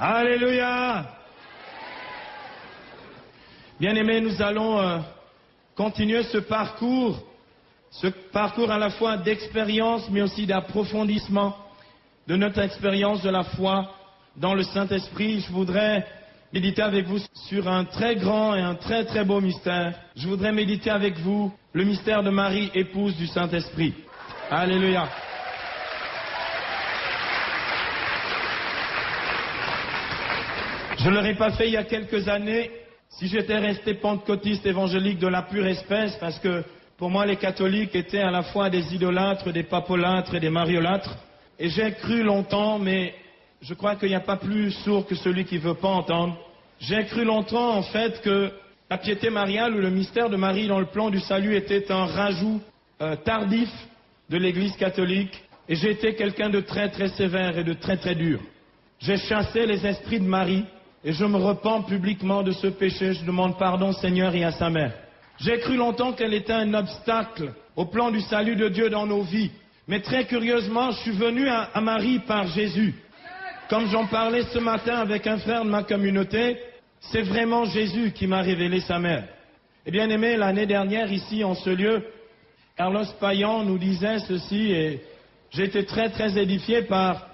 Alléluia. Bien-aimés, nous allons continuer ce parcours à la fois d'expérience, mais aussi d'approfondissement de notre expérience de la foi dans le Saint-Esprit. Je voudrais méditer avec vous sur un très grand et un très très beau mystère. Je voudrais méditer avec vous le mystère de Marie, épouse du Saint-Esprit. Alléluia. Je ne l'aurais pas fait il y a quelques années si j'étais resté pentecôtiste évangélique de la pure espèce, parce que pour moi les catholiques étaient à la fois des idolâtres, des papolâtres et des mariolâtres. Et j'ai cru longtemps, mais je crois qu'il n'y a pas plus sourd que celui qui ne veut pas entendre. J'ai cru longtemps en fait que la piété mariale ou le mystère de Marie dans le plan du salut était un rajout tardif de l'Église catholique. Et j'ai été quelqu'un de très très sévère et de très très dur. J'ai chassé les esprits de Marie. Et je me repens publiquement de ce péché, je demande pardon au Seigneur et à sa mère. J'ai cru longtemps qu'elle était un obstacle au plan du salut de Dieu dans nos vies. Mais très curieusement, je suis venu à Marie par Jésus. Comme j'en parlais ce matin avec un frère de ma communauté, c'est vraiment Jésus qui m'a révélé sa mère. Et bien aimé, l'année dernière, ici, en ce lieu, Carlos Payan nous disait ceci, et j'ai été très très édifié par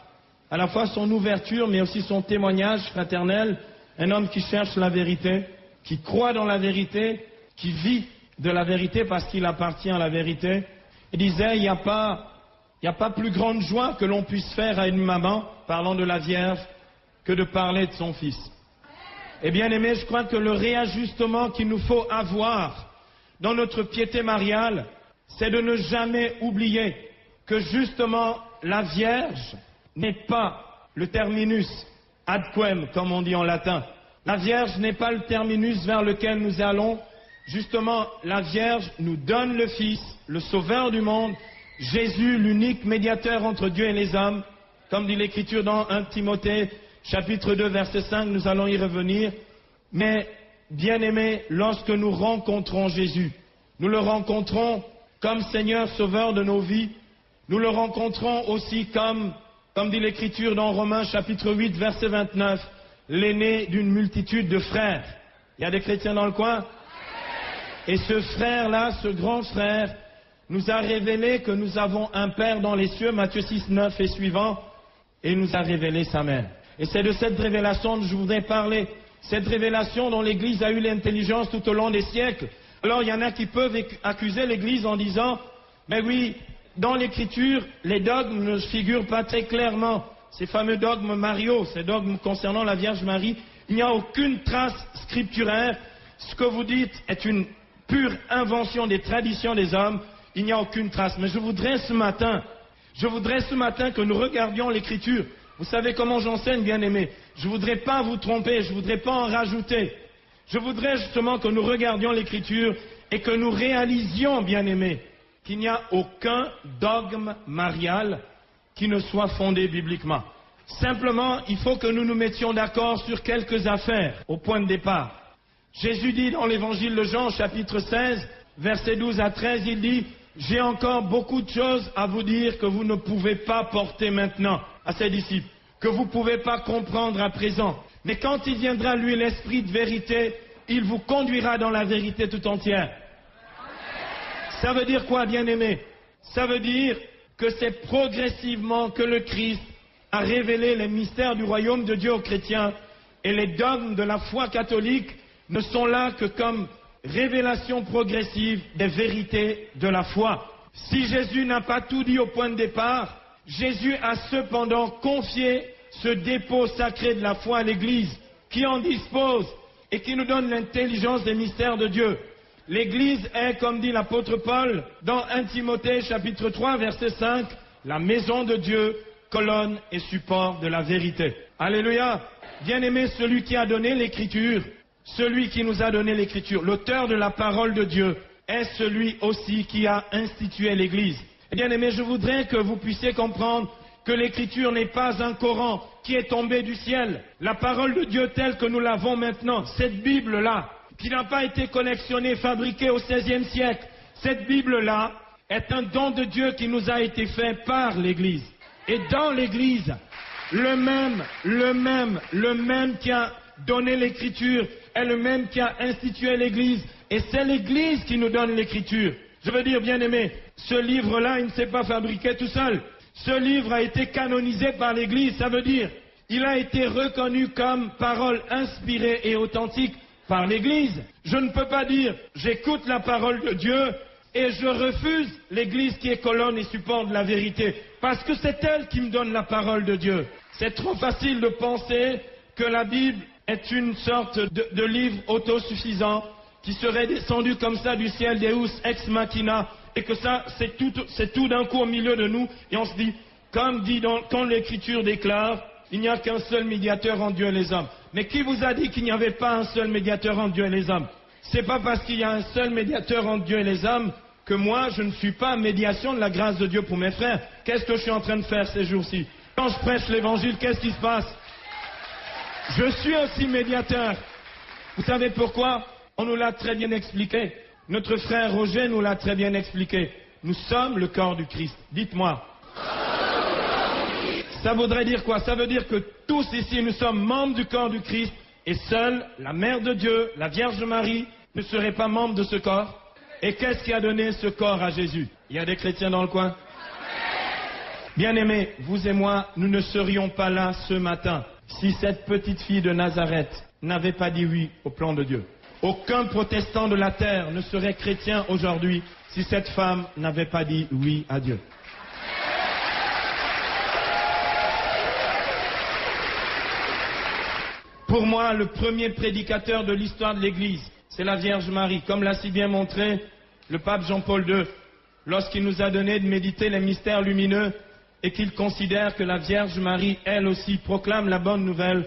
à la fois son ouverture, mais aussi son témoignage fraternel. Un homme qui cherche la vérité, qui croit dans la vérité, qui vit de la vérité parce qu'il appartient à la vérité. Il disait, il n'y a pas plus grande joie que l'on puisse faire à une maman, parlant de la Vierge, que de parler de son fils. Et bien aimé, je crois que le réajustement qu'il nous faut avoir dans notre piété mariale, c'est de ne jamais oublier que justement la Vierge n'est pas le terminus ad quem, comme on dit en latin. La Vierge n'est pas le terminus vers lequel nous allons. Justement, la Vierge nous donne le Fils, le Sauveur du monde, Jésus, l'unique médiateur entre Dieu et les hommes. Comme dit l'Écriture dans 1 Timothée, chapitre 2, verset 5, nous allons y revenir. Mais, bien-aimés, lorsque nous rencontrons Jésus, nous le rencontrons comme Seigneur Sauveur de nos vies. Nous le rencontrons aussi comme dit l'Écriture dans Romains chapitre 8, verset 29, l'aîné d'une multitude de frères. Il y a des chrétiens dans le coin? Et ce frère-là, ce grand frère, nous a révélé que nous avons un Père dans les cieux, Matthieu 6, 9 et suivant, et il nous a révélé sa mère. Et c'est de cette révélation que je voudrais parler, cette révélation dont l'Église a eu l'intelligence tout au long des siècles. Alors il y en a qui peuvent accuser l'Église en disant, mais oui, dans l'Écriture, les dogmes ne figurent pas très clairement. Ces fameux dogmes mariaux, ces dogmes concernant la Vierge Marie, il n'y a aucune trace scripturaire. Ce que vous dites est une pure invention des traditions des hommes. Il n'y a aucune trace. Mais je voudrais ce matin que nous regardions l'Écriture. Vous savez comment j'enseigne, bien-aimés? Je ne voudrais pas vous tromper, je ne voudrais pas en rajouter. Je voudrais justement que nous regardions l'Écriture et que nous réalisions, bien-aimés, qu'il n'y a aucun dogme marial qui ne soit fondé bibliquement. Simplement, il faut que nous nous mettions d'accord sur quelques affaires au point de départ. Jésus dit dans l'évangile de Jean, chapitre 16, versets 12 à 13, il dit « J'ai encore beaucoup de choses à vous dire que vous ne pouvez pas porter maintenant à ses disciples, que vous ne pouvez pas comprendre à présent. Mais quand il viendra, lui, l'Esprit de vérité, il vous conduira dans la vérité tout entière. » Ça veut dire quoi, bien-aimé? Ça veut dire que c'est progressivement que le Christ a révélé les mystères du royaume de Dieu aux chrétiens, et les dogmes de la foi catholique ne sont là que comme révélation progressive des vérités de la foi. Si Jésus n'a pas tout dit au point de départ, Jésus a cependant confié ce dépôt sacré de la foi à l'Église, qui en dispose et qui nous donne l'intelligence des mystères de Dieu. L'Église est, comme dit l'apôtre Paul, dans 1 Timothée chapitre 3, verset 5, la maison de Dieu, colonne et support de la vérité. Alléluia! Bien-aimé, celui qui a donné l'Écriture, celui qui nous a donné l'Écriture, l'auteur de la parole de Dieu, est celui aussi qui a institué l'Église. Bien-aimé, je voudrais que vous puissiez comprendre que l'Écriture n'est pas un Coran qui est tombé du ciel. La parole de Dieu telle que nous l'avons maintenant, cette Bible-là, qui n'a pas été collectionnée, fabriquée au XVIe siècle, cette Bible-là est un don de Dieu qui nous a été fait par l'Église. Et dans l'Église, le même qui a donné l'écriture est le même qui a institué l'Église. Et c'est l'Église qui nous donne l'écriture. Je veux dire, bien-aimés, ce livre-là, il ne s'est pas fabriqué tout seul. Ce livre a été canonisé par l'Église. Ça veut dire, il a été reconnu comme parole inspirée et authentique par l'Église. Je ne peux pas dire, j'écoute la parole de Dieu et je refuse l'Église qui est colonne et support de la vérité. Parce que c'est elle qui me donne la parole de Dieu. C'est trop facile de penser que la Bible est une sorte de livre autosuffisant qui serait descendu comme ça du ciel, Deus ex machina, et que ça, c'est tout d'un coup au milieu de nous, et on se dit, quand l'Écriture déclare, il n'y a qu'un seul médiateur entre Dieu et les hommes. Mais qui vous a dit qu'il n'y avait pas un seul médiateur entre Dieu et les hommes? C'est pas parce qu'il y a un seul médiateur entre Dieu et les hommes que moi, je ne suis pas médiation de la grâce de Dieu pour mes frères. Qu'est-ce que je suis en train de faire ces jours-ci? Quand je prêche l'Évangile, qu'est-ce qui se passe? Je suis aussi médiateur. Vous savez pourquoi? On nous l'a très bien expliqué. Notre frère Roger nous l'a très bien expliqué. Nous sommes le corps du Christ. Dites-moi. Ça voudrait dire quoi? Ça veut dire que tous ici, nous sommes membres du corps du Christ et seule la Mère de Dieu, la Vierge Marie, ne serait pas membre de ce corps. Et qu'est-ce qui a donné ce corps à Jésus? Il y a des chrétiens dans le coin? Bien-aimés, vous et moi, nous ne serions pas là ce matin si cette petite fille de Nazareth n'avait pas dit oui au plan de Dieu. Aucun protestant de la terre ne serait chrétien aujourd'hui si cette femme n'avait pas dit oui à Dieu. Pour moi, le premier prédicateur de l'histoire de l'Église, c'est la Vierge Marie, comme l'a si bien montré le pape Jean-Paul II, lorsqu'il nous a donné de méditer les mystères lumineux et qu'il considère que la Vierge Marie, elle aussi, proclame la bonne nouvelle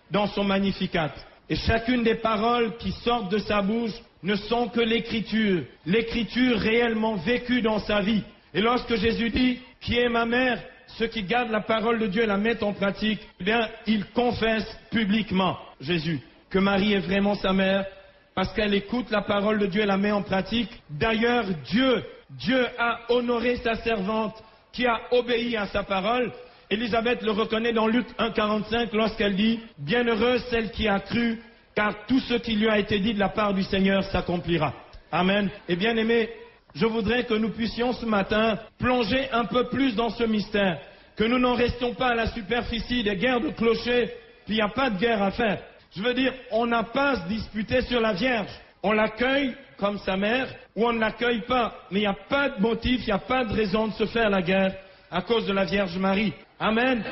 dans son Magnificat. Et chacune des paroles qui sortent de sa bouche ne sont que l'écriture réellement vécue dans sa vie. Et lorsque Jésus dit « Qui est ma mère ?» ceux qui gardent la parole de Dieu et la mettent en pratique, eh bien, ils confessent publiquement, Jésus, que Marie est vraiment sa mère, parce qu'elle écoute la parole de Dieu et la met en pratique. D'ailleurs, Dieu a honoré sa servante, qui a obéi à sa parole. Élisabeth le reconnaît dans Luc 1,45 lorsqu'elle dit « Bienheureuse celle qui a cru, car tout ce qui lui a été dit de la part du Seigneur s'accomplira. » Amen. Et bien aimé, je voudrais que nous puissions ce matin plonger un peu plus dans ce mystère, que nous n'en restons pas à la superficie des guerres de clochers, puis il n'y a pas de guerre à faire. Je veux dire, on n'a pas à se disputer sur la Vierge. On l'accueille comme sa mère, ou on ne l'accueille pas. Mais il n'y a pas de motif, il n'y a pas de raison de se faire la guerre à cause de la Vierge Marie. Amen.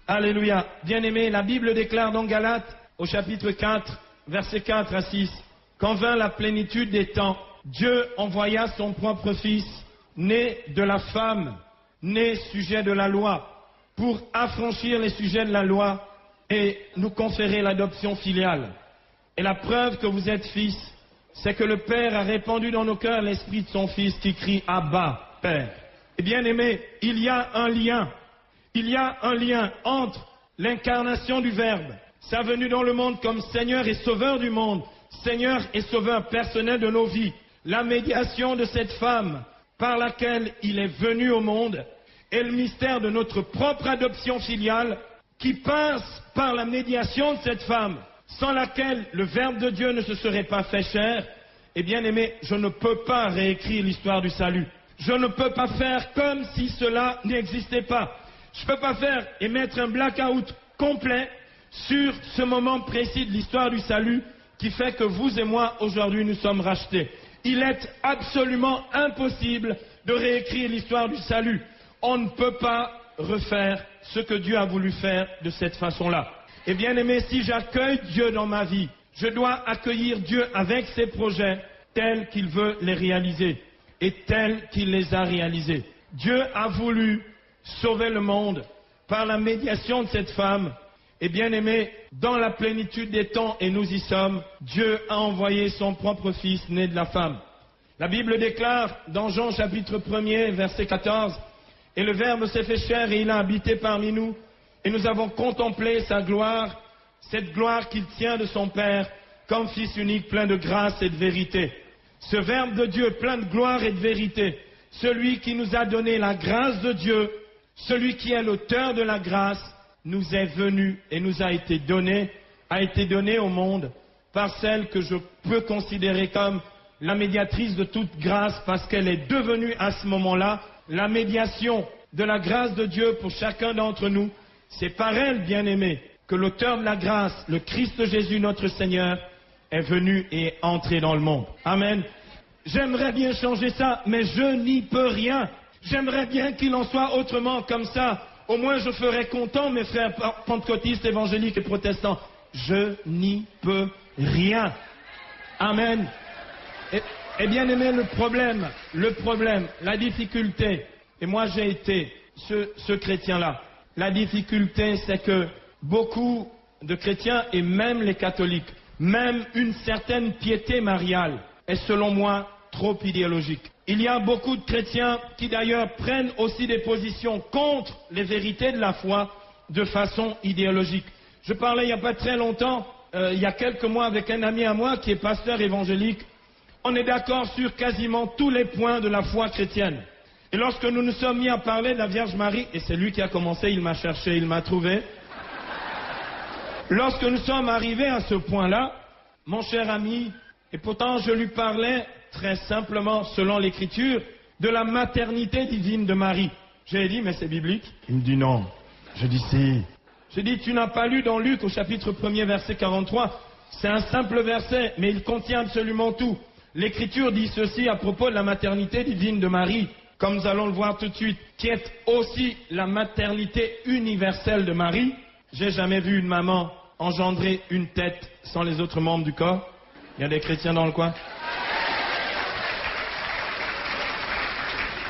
Alléluia. Bien-aimé, la Bible déclare dans Galates, au chapitre 4, versets 4 à 6, « Quand vint la plénitude des temps, Dieu envoya son propre Fils, né de la femme, né sujet de la loi, pour affranchir les sujets de la loi et nous conférer l'adoption filiale. Et la preuve que vous êtes fils, c'est que le Père a répandu dans nos cœurs l'esprit de son Fils qui crie « Abba, Père ». Et bien aimé, il y a un lien entre l'incarnation du Verbe, sa venue dans le monde comme Seigneur et Sauveur du monde, Seigneur et Sauveur personnel de nos vies, la médiation de cette femme par laquelle il est venu au monde, et le mystère de notre propre adoption filiale qui passe par la médiation de cette femme, sans laquelle le Verbe de Dieu ne se serait pas fait chair. Et bien aimé, je ne peux pas réécrire l'histoire du salut. Je ne peux pas faire comme si cela n'existait pas. Je ne peux pas faire et mettre un blackout complet sur ce moment précis de l'histoire du salut qui fait que vous et moi, aujourd'hui, nous sommes rachetés. Il est absolument impossible de réécrire l'histoire du salut. On ne peut pas refaire ce que Dieu a voulu faire de cette façon-là. Et bien aimé, si j'accueille Dieu dans ma vie, je dois accueillir Dieu avec ses projets tels qu'il veut les réaliser et tels qu'il les a réalisés. Dieu a voulu sauver le monde par la médiation de cette femme. Et bien aimé, dans la plénitude des temps, et nous y sommes, Dieu a envoyé son propre Fils né de la femme. La Bible déclare dans Jean chapitre 1er, verset 14, « Et le Verbe s'est fait chair et il a habité parmi nous, et nous avons contemplé sa gloire, cette gloire qu'il tient de son Père, comme Fils unique plein de grâce et de vérité. » Ce Verbe de Dieu plein de gloire et de vérité, celui qui nous a donné la grâce de Dieu celui qui est l'auteur de la grâce, nous est venu et nous a été donné au monde par celle que je peux considérer comme la médiatrice de toute grâce, parce qu'elle est devenue à ce moment-là la médiation de la grâce de Dieu pour chacun d'entre nous. C'est par elle, bien-aimés, que l'auteur de la grâce, le Christ Jésus notre Seigneur, est venu et est entré dans le monde. Amen. J'aimerais bien changer ça, mais je n'y peux rien. J'aimerais bien qu'il en soit autrement, comme ça. Au moins je ferais content mes frères pentecôtistes, évangéliques et protestants. Je n'y peux rien. Amen. Et bien aimé, le problème, la difficulté, et moi j'ai été ce chrétien-là. La difficulté, c'est que beaucoup de chrétiens, et même les catholiques, même une certaine piété mariale, est selon moi trop idéologique. Il y a beaucoup de chrétiens qui d'ailleurs prennent aussi des positions contre les vérités de la foi de façon idéologique. Je parlais il n'y a pas très longtemps, il y a quelques mois, avec un ami à moi qui est pasteur évangélique. On est d'accord sur quasiment tous les points de la foi chrétienne. Et lorsque nous nous sommes mis à parler de la Vierge Marie, et c'est lui qui a commencé, il m'a cherché, il m'a trouvé. Lorsque nous sommes arrivés à ce point-là, mon cher ami, et pourtant je lui parlais très simplement, selon l'Écriture, de la maternité divine de Marie. J'ai dit, mais c'est biblique? Il me dit non. Je dis si. J'ai dit, tu n'as pas lu dans Luc au chapitre 1er, verset 43. C'est un simple verset, mais il contient absolument tout. L'Écriture dit ceci à propos de la maternité divine de Marie, comme nous allons le voir tout de suite, qui est aussi la maternité universelle de Marie. J'ai jamais vu une maman engendrer une tête sans les autres membres du corps. Il y a des chrétiens dans le coin.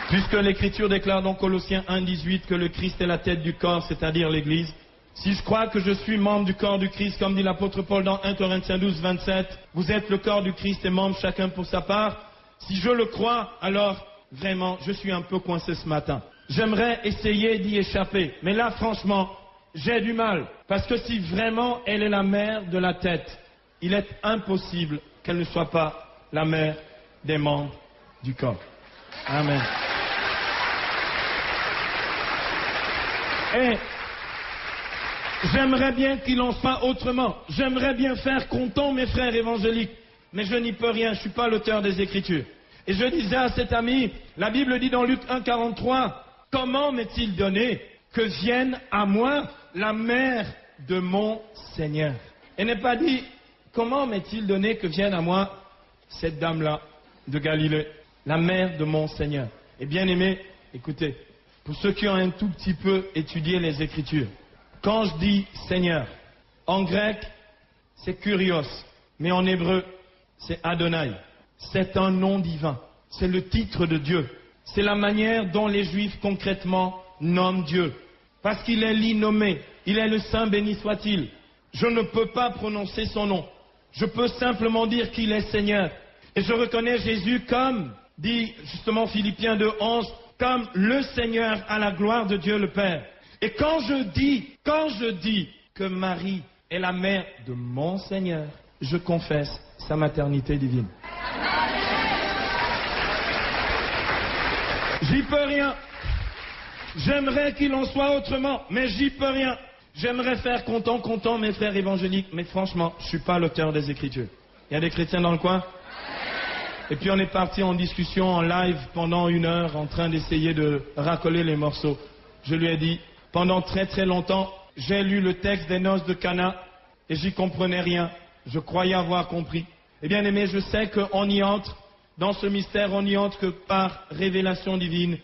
Puisque l'Écriture déclare dans Colossiens 1,18 que le Christ est la tête du corps, c'est-à-dire l'Église. Si je crois que je suis membre du corps du Christ, comme dit l'apôtre Paul dans 1 Corinthiens 12, 27, vous êtes le corps du Christ et membres chacun pour sa part. Si je le crois, alors vraiment, je suis un peu coincé ce matin. J'aimerais essayer d'y échapper. Mais là, franchement, j'ai du mal. Parce que si vraiment elle est la mère de la tête, il est impossible qu'elle ne soit pas la mère des membres du corps. Amen. Et j'aimerais bien qu'il en soit autrement. J'aimerais bien faire content mes frères évangéliques. Mais je n'y peux rien, je ne suis pas l'auteur des Écritures. Et je disais à cet ami, la Bible dit dans Luc 1,43, comment m'est-il donné que vienne à moi la mère de mon Seigneur? Et n'est pas dit, comment m'est-il donné que vienne à moi cette dame-là de Galilée, la mère de mon Seigneur? Et bien aimé, écoutez, pour ceux qui ont un tout petit peu étudié les Écritures, quand je dis Seigneur, en grec, c'est Kurios, mais en hébreu, c'est Adonai. C'est un nom divin. C'est le titre de Dieu. C'est la manière dont les Juifs concrètement nomment Dieu. Parce qu'il est l'innommé. Il est le Saint, béni soit-il. Je ne peux pas prononcer son nom. Je peux simplement dire qu'il est Seigneur. Et je reconnais Jésus comme, dit justement Philippiens 2,11, comme le Seigneur à la gloire de Dieu le Père. Et quand je dis que Marie est la mère de mon Seigneur, je confesse sa maternité divine. J'y peux rien. J'aimerais qu'il en soit autrement, mais j'y peux rien. J'aimerais faire content mes frères évangéliques, mais franchement, je ne suis pas l'auteur des Écritures. Il y a des chrétiens dans le coin? Et puis on est parti en discussion, en live, pendant 1 heure, en train d'essayer de racoler les morceaux. Je lui ai dit, pendant très très longtemps, j'ai lu le texte des noces de Cana, et j'y comprenais rien. Je croyais avoir compris. Eh bien aimé, je sais qu'on y entre, dans ce mystère, on y entre que par révélation divine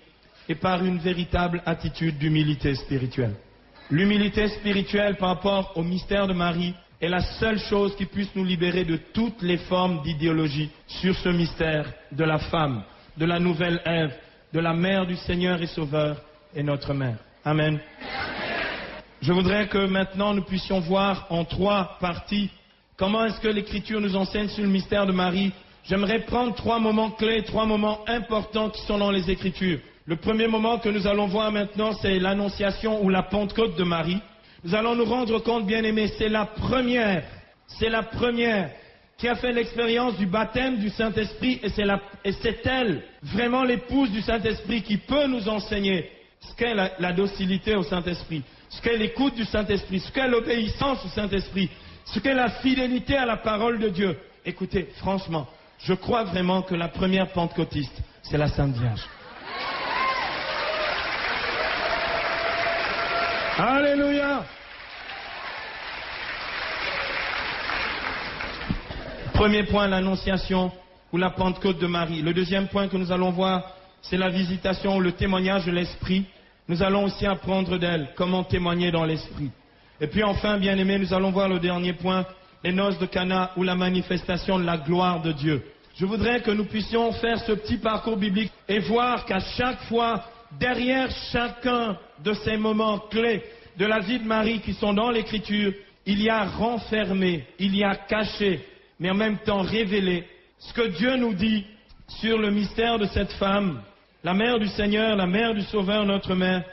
et par une véritable attitude d'humilité spirituelle. L'humilité spirituelle par rapport au mystère de Marie est la seule chose qui puisse nous libérer de toutes les formes d'idéologie sur ce mystère de la femme, de la nouvelle Ève, de la mère du Seigneur et Sauveur et notre mère. Amen. Je voudrais que maintenant nous puissions voir en 3 parties comment est-ce que l'Écriture nous enseigne sur le mystère de Marie. J'aimerais prendre 3 moments clés, 3 moments importants qui sont dans les Écritures. Le premier moment que nous allons voir maintenant, c'est l'Annonciation ou la Pentecôte de Marie. Nous allons nous rendre compte, bien-aimés, c'est la première qui a fait l'expérience du baptême du Saint-Esprit, et c'est elle, vraiment l'épouse du Saint-Esprit, qui peut nous enseigner ce qu'est la docilité au Saint-Esprit, ce qu'est l'écoute du Saint-Esprit, ce qu'est l'obéissance au Saint-Esprit, ce qu'est la fidélité à la parole de Dieu. Écoutez, franchement, je crois vraiment que la première pentecôtiste, c'est la Sainte Vierge. Alléluia! Premier point, l'annonciation ou la Pentecôte de Marie. Le deuxième point que nous allons voir, c'est la visitation ou le témoignage de l'Esprit. Nous allons aussi apprendre d'elle, comment témoigner dans l'Esprit. Et puis enfin, bien-aimés, nous allons voir le dernier point, les noces de Cana ou la manifestation de la gloire de Dieu. Je voudrais que nous puissions faire ce petit parcours biblique et voir qu'à chaque fois, derrière chacun de ces moments clés de la vie de Marie qui sont dans l'Écriture, il y a renfermé, il y a caché, mais en même temps révélé ce que Dieu nous dit sur le mystère de cette femme, la mère du Seigneur, la mère du Sauveur, notre mère.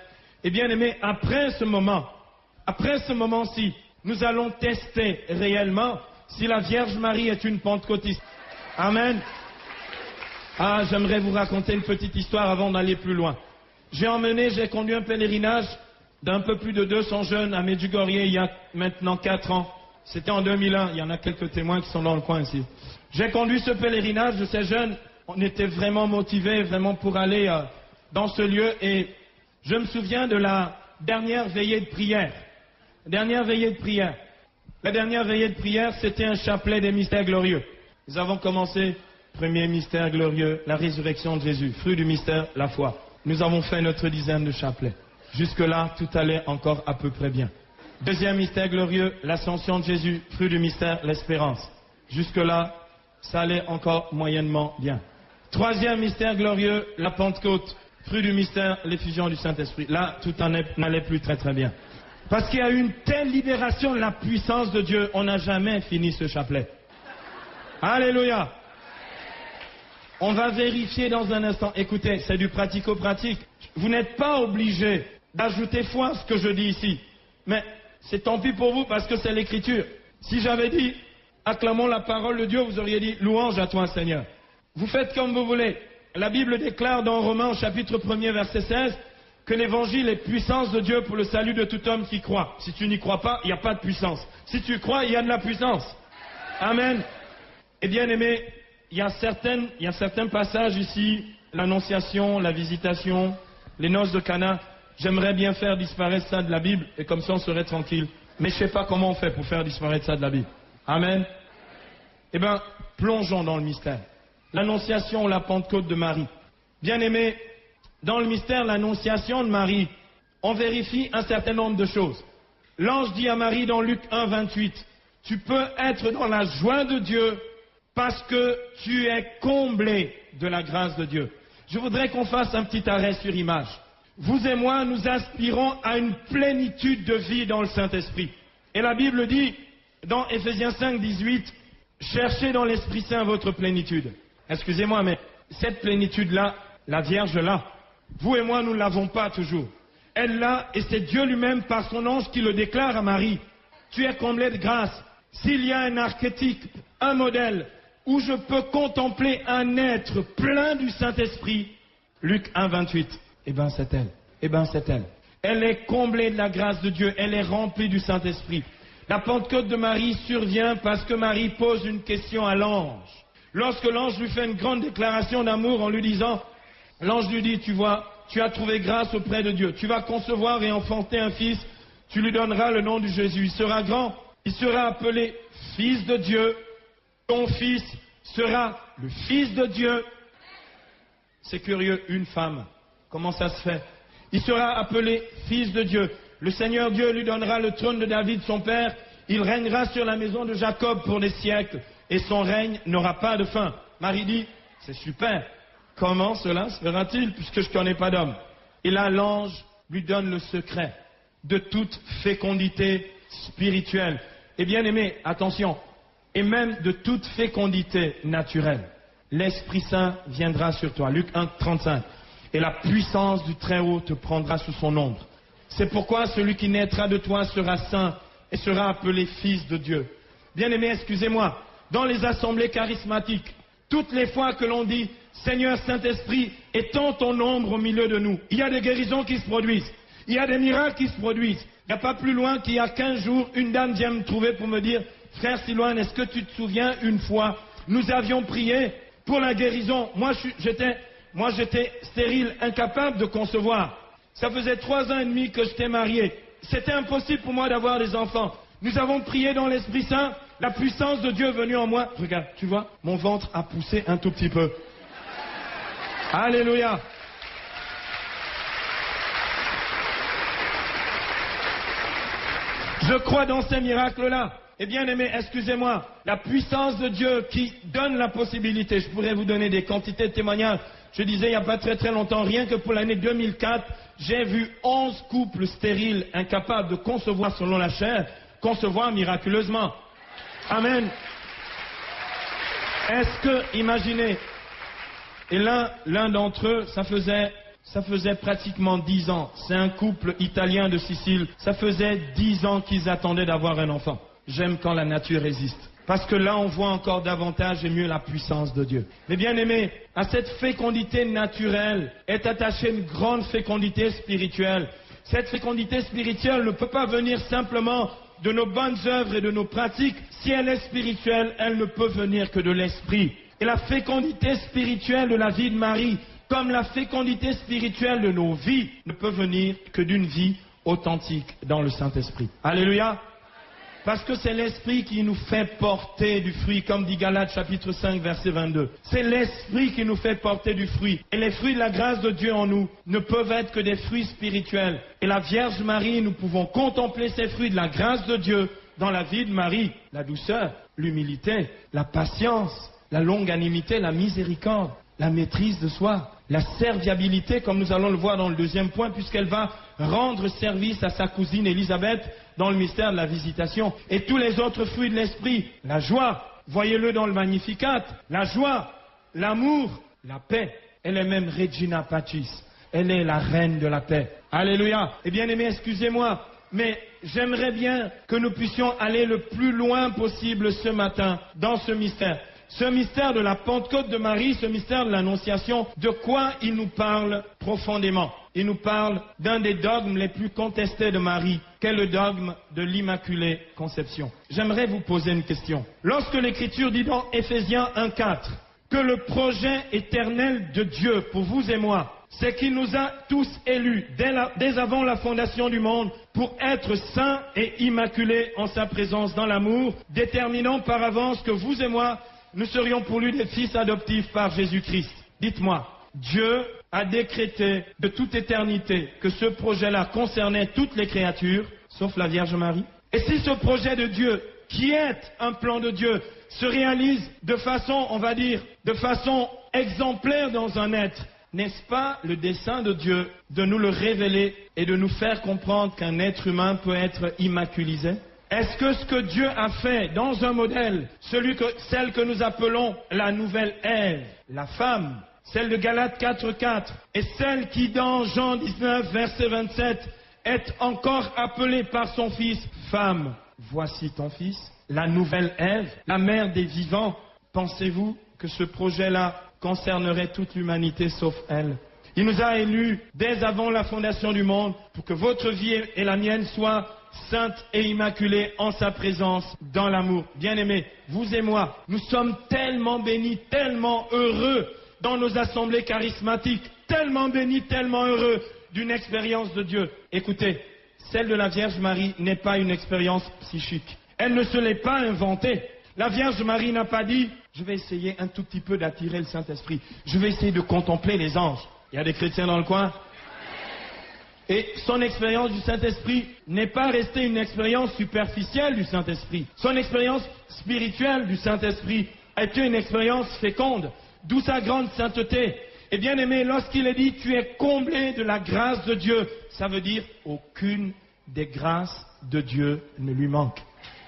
Et bien aimé, après ce moment-ci, nous allons tester réellement si la Vierge Marie est une pentecôtiste. Amen. Ah, j'aimerais vous raconter une petite histoire avant d'aller plus loin. J'ai conduit un pèlerinage d'un peu plus de 200 jeunes à Medjugorje il y a maintenant 4 ans. C'était en 2001, il y en a quelques témoins qui sont dans le coin ici. J'ai conduit ce pèlerinage de ces jeunes, on était vraiment motivés, vraiment pour aller dans ce lieu, et je me souviens de la dernière veillée de prière. La dernière veillée de prière, c'était un chapelet des mystères glorieux. Nous avons commencé, premier mystère glorieux, la résurrection de Jésus, fruit du mystère, la foi. Nous avons fait notre dizaine de chapelets. Jusque-là, tout allait encore à peu près bien. Deuxième mystère glorieux, l'ascension de Jésus, fruit du mystère, l'espérance. Jusque-là, ça allait encore moyennement bien. Troisième mystère glorieux, la Pentecôte, fruit du mystère, l'effusion du Saint-Esprit. Là, tout n'allait plus très très bien. Parce qu'il y a eu une telle libération de la puissance de Dieu, on n'a jamais fini ce chapelet. Alléluia! On va vérifier dans un instant. Écoutez, c'est du pratico-pratique. Vous n'êtes pas obligé d'ajouter foi à ce que je dis ici. Mais c'est tant pis pour vous parce que c'est l'Écriture. Si j'avais dit, acclamons la parole de Dieu, vous auriez dit, louange à toi Seigneur. Vous faites comme vous voulez. La Bible déclare dans Romains au chapitre 1er verset 16 que l'évangile est puissance de Dieu pour le salut de tout homme qui croit. Si tu n'y crois pas, il n'y a pas de puissance. Si tu crois, il y a de la puissance. Amen. Et bien aimé, il y a certains passages ici, l'annonciation, la visitation, les noces de Cana. J'aimerais bien faire disparaître ça de la Bible et comme ça on serait tranquille. Mais je ne sais pas comment on fait pour faire disparaître ça de la Bible. Amen. Eh bien, plongeons dans le mystère. L'annonciation ou la Pentecôte de Marie. Bien aimé, dans le mystère, l'annonciation de Marie, on vérifie un certain nombre de choses. L'ange dit à Marie dans Luc 1, 28, « Tu peux être dans la joie de Dieu parce que tu es comblé de la grâce de Dieu. » Je voudrais qu'on fasse un petit arrêt sur image. Vous et moi, nous aspirons à une plénitude de vie dans le Saint-Esprit. Et la Bible dit, dans Éphésiens 5, 18, « Cherchez dans l'Esprit Saint votre plénitude. » Excusez-moi, mais cette plénitude-là, la Vierge l'a. Vous et moi, nous ne l'avons pas toujours. Elle l'a, et c'est Dieu lui-même, par son ange, qui le déclare à Marie. Tu es comblé de grâce. S'il y a un archétype, un modèle, où je peux contempler un être plein du Saint-Esprit, Luc 1, 28, eh bien c'est elle. Eh bien c'est elle. Elle est comblée de la grâce de Dieu, elle est remplie du Saint-Esprit. La Pentecôte de Marie survient parce que Marie pose une question à l'ange. Lorsque l'ange lui fait une grande déclaration d'amour en lui disant, l'ange lui dit, tu vois, tu as trouvé grâce auprès de Dieu. Tu vas concevoir et enfanter un fils, tu lui donneras le nom de Jésus. Il sera grand, il sera appelé Fils de Dieu. Ton fils sera le Fils de Dieu. C'est curieux, une femme. Comment ça se fait? Il sera appelé Fils de Dieu. Le Seigneur Dieu lui donnera le trône de David, son père. Il régnera sur la maison de Jacob pour des siècles. Et son règne n'aura pas de fin. Marie dit, c'est super. Comment cela se fera-t-il puisque je ne connais pas d'homme? Et là, l'ange lui donne le secret de toute fécondité spirituelle. Et bien aimé, attention, et même de toute fécondité naturelle. L'Esprit Saint viendra sur toi. Luc 1, 35. Et la puissance du Très-Haut te prendra sous son ombre. C'est pourquoi celui qui naîtra de toi sera saint et sera appelé Fils de Dieu. Bien aimé, excusez-moi, dans les assemblées charismatiques, Toutes les fois que l'on dit « Seigneur Saint-Esprit, étends ton ombre au milieu de nous », il y a des guérisons qui se produisent. Il y a des miracles qui se produisent. Il n'y a pas plus loin qu'il y a 15 jours, une dame vient me trouver pour me dire « Frère Silouane, est-ce que tu te souviens une fois, nous avions prié pour la guérison. Moi, j'étais stérile, incapable de concevoir. Ça faisait 3 ans et demi que j'étais marié. C'était impossible pour moi d'avoir des enfants. Nous avons prié dans l'Esprit Saint, la puissance de Dieu est venue en moi. Regarde, tu vois, mon ventre a poussé un tout petit peu. Alléluia. Je crois dans ces miracles-là. Et bien aimé, excusez-moi, la puissance de Dieu qui donne la possibilité, je pourrais vous donner des quantités de témoignages. Je disais il n'y a pas très très longtemps, rien que pour l'année 2004, j'ai vu 11 couples stériles incapables de concevoir selon la chair, concevoir miraculeusement. Amen. Est-ce que, imaginez, et l'un d'entre eux, ça faisait pratiquement 10 ans. C'est un couple italien de Sicile. Ça faisait 10 ans qu'ils attendaient d'avoir un enfant. J'aime quand la nature résiste. Parce que là, on voit encore davantage et mieux la puissance de Dieu. Mais bien aimé, à cette fécondité naturelle est attachée une grande fécondité spirituelle. Cette fécondité spirituelle ne peut pas venir simplement de nos bonnes œuvres et de nos pratiques. Si elle est spirituelle, elle ne peut venir que de l'esprit. Et la fécondité spirituelle de la vie de Marie, comme la fécondité spirituelle de nos vies, ne peut venir que d'une vie authentique dans le Saint-Esprit. Alléluia. Parce que c'est l'Esprit qui nous fait porter du fruit, comme dit Galates chapitre 5 verset 22. C'est l'Esprit qui nous fait porter du fruit. Et les fruits de la grâce de Dieu en nous ne peuvent être que des fruits spirituels. Et la Vierge Marie, nous pouvons contempler ces fruits de la grâce de Dieu dans la vie de Marie. La douceur, l'humilité, la patience, la longanimité, la miséricorde, la maîtrise de soi, la serviabilité, comme nous allons le voir dans le deuxième point, puisqu'elle va rendre service à sa cousine Élisabeth dans le mystère de la visitation. Et tous les autres fruits de l'esprit, la joie, voyez-le dans le Magnificat, la joie, l'amour, la paix. Elle est même Regina Pacis. Elle est la reine de la paix. Alléluia. Eh bien aimé, excusez-moi, mais j'aimerais bien que nous puissions aller le plus loin possible ce matin dans ce mystère. Ce mystère de la Pentecôte de Marie, ce mystère de l'Annonciation, de quoi il nous parle profondément? Il nous parle d'un des dogmes les plus contestés de Marie, qu'est le dogme de l'Immaculée Conception. J'aimerais vous poser une question. Lorsque l'Écriture dit dans Éphésiens 1,4 que le projet éternel de Dieu pour vous et moi, c'est qu'il nous a tous élus dès avant la fondation du monde pour être saints et immaculés en sa présence dans l'amour, déterminant par avance que vous et moi, nous serions pour lui des fils adoptifs par Jésus-Christ. Dites-moi, Dieu a décrété de toute éternité que ce projet-là concernait toutes les créatures, sauf la Vierge Marie. Et si ce projet de Dieu, qui est un plan de Dieu, se réalise de façon, on va dire, de façon exemplaire dans un être, n'est-ce pas le dessein de Dieu de nous le révéler et de nous faire comprendre qu'un être humain peut être immaculisé? Est-ce que ce que Dieu a fait dans un modèle, celle que nous appelons la nouvelle Ève, la femme, celle de Galates 4.4, et celle qui dans Jean 19, verset 27, est encore appelée par son fils, femme, voici ton fils, la nouvelle Ève, la mère des vivants, pensez-vous que ce projet-là concernerait toute l'humanité sauf elle? Il nous a élus dès avant la fondation du monde pour que votre vie et la mienne soient sainte et immaculée en sa présence dans l'amour. Bien-aimés, vous et moi, nous sommes tellement bénis, tellement heureux dans nos assemblées charismatiques, tellement bénis, tellement heureux d'une expérience de Dieu. Écoutez, celle de la Vierge Marie n'est pas une expérience psychique. Elle ne se l'est pas inventée. La Vierge Marie n'a pas dit « je vais essayer un tout petit peu d'attirer le Saint-Esprit, je vais essayer de contempler les anges ». Il y a des chrétiens dans le coin? Et son expérience du Saint-Esprit n'est pas restée une expérience superficielle du Saint-Esprit. Son expérience spirituelle du Saint-Esprit a été une expérience féconde, d'où sa grande sainteté. Et bien aimé, lorsqu'il est dit « tu es comblé de la grâce de Dieu », ça veut dire aucune des grâces de Dieu ne lui manque.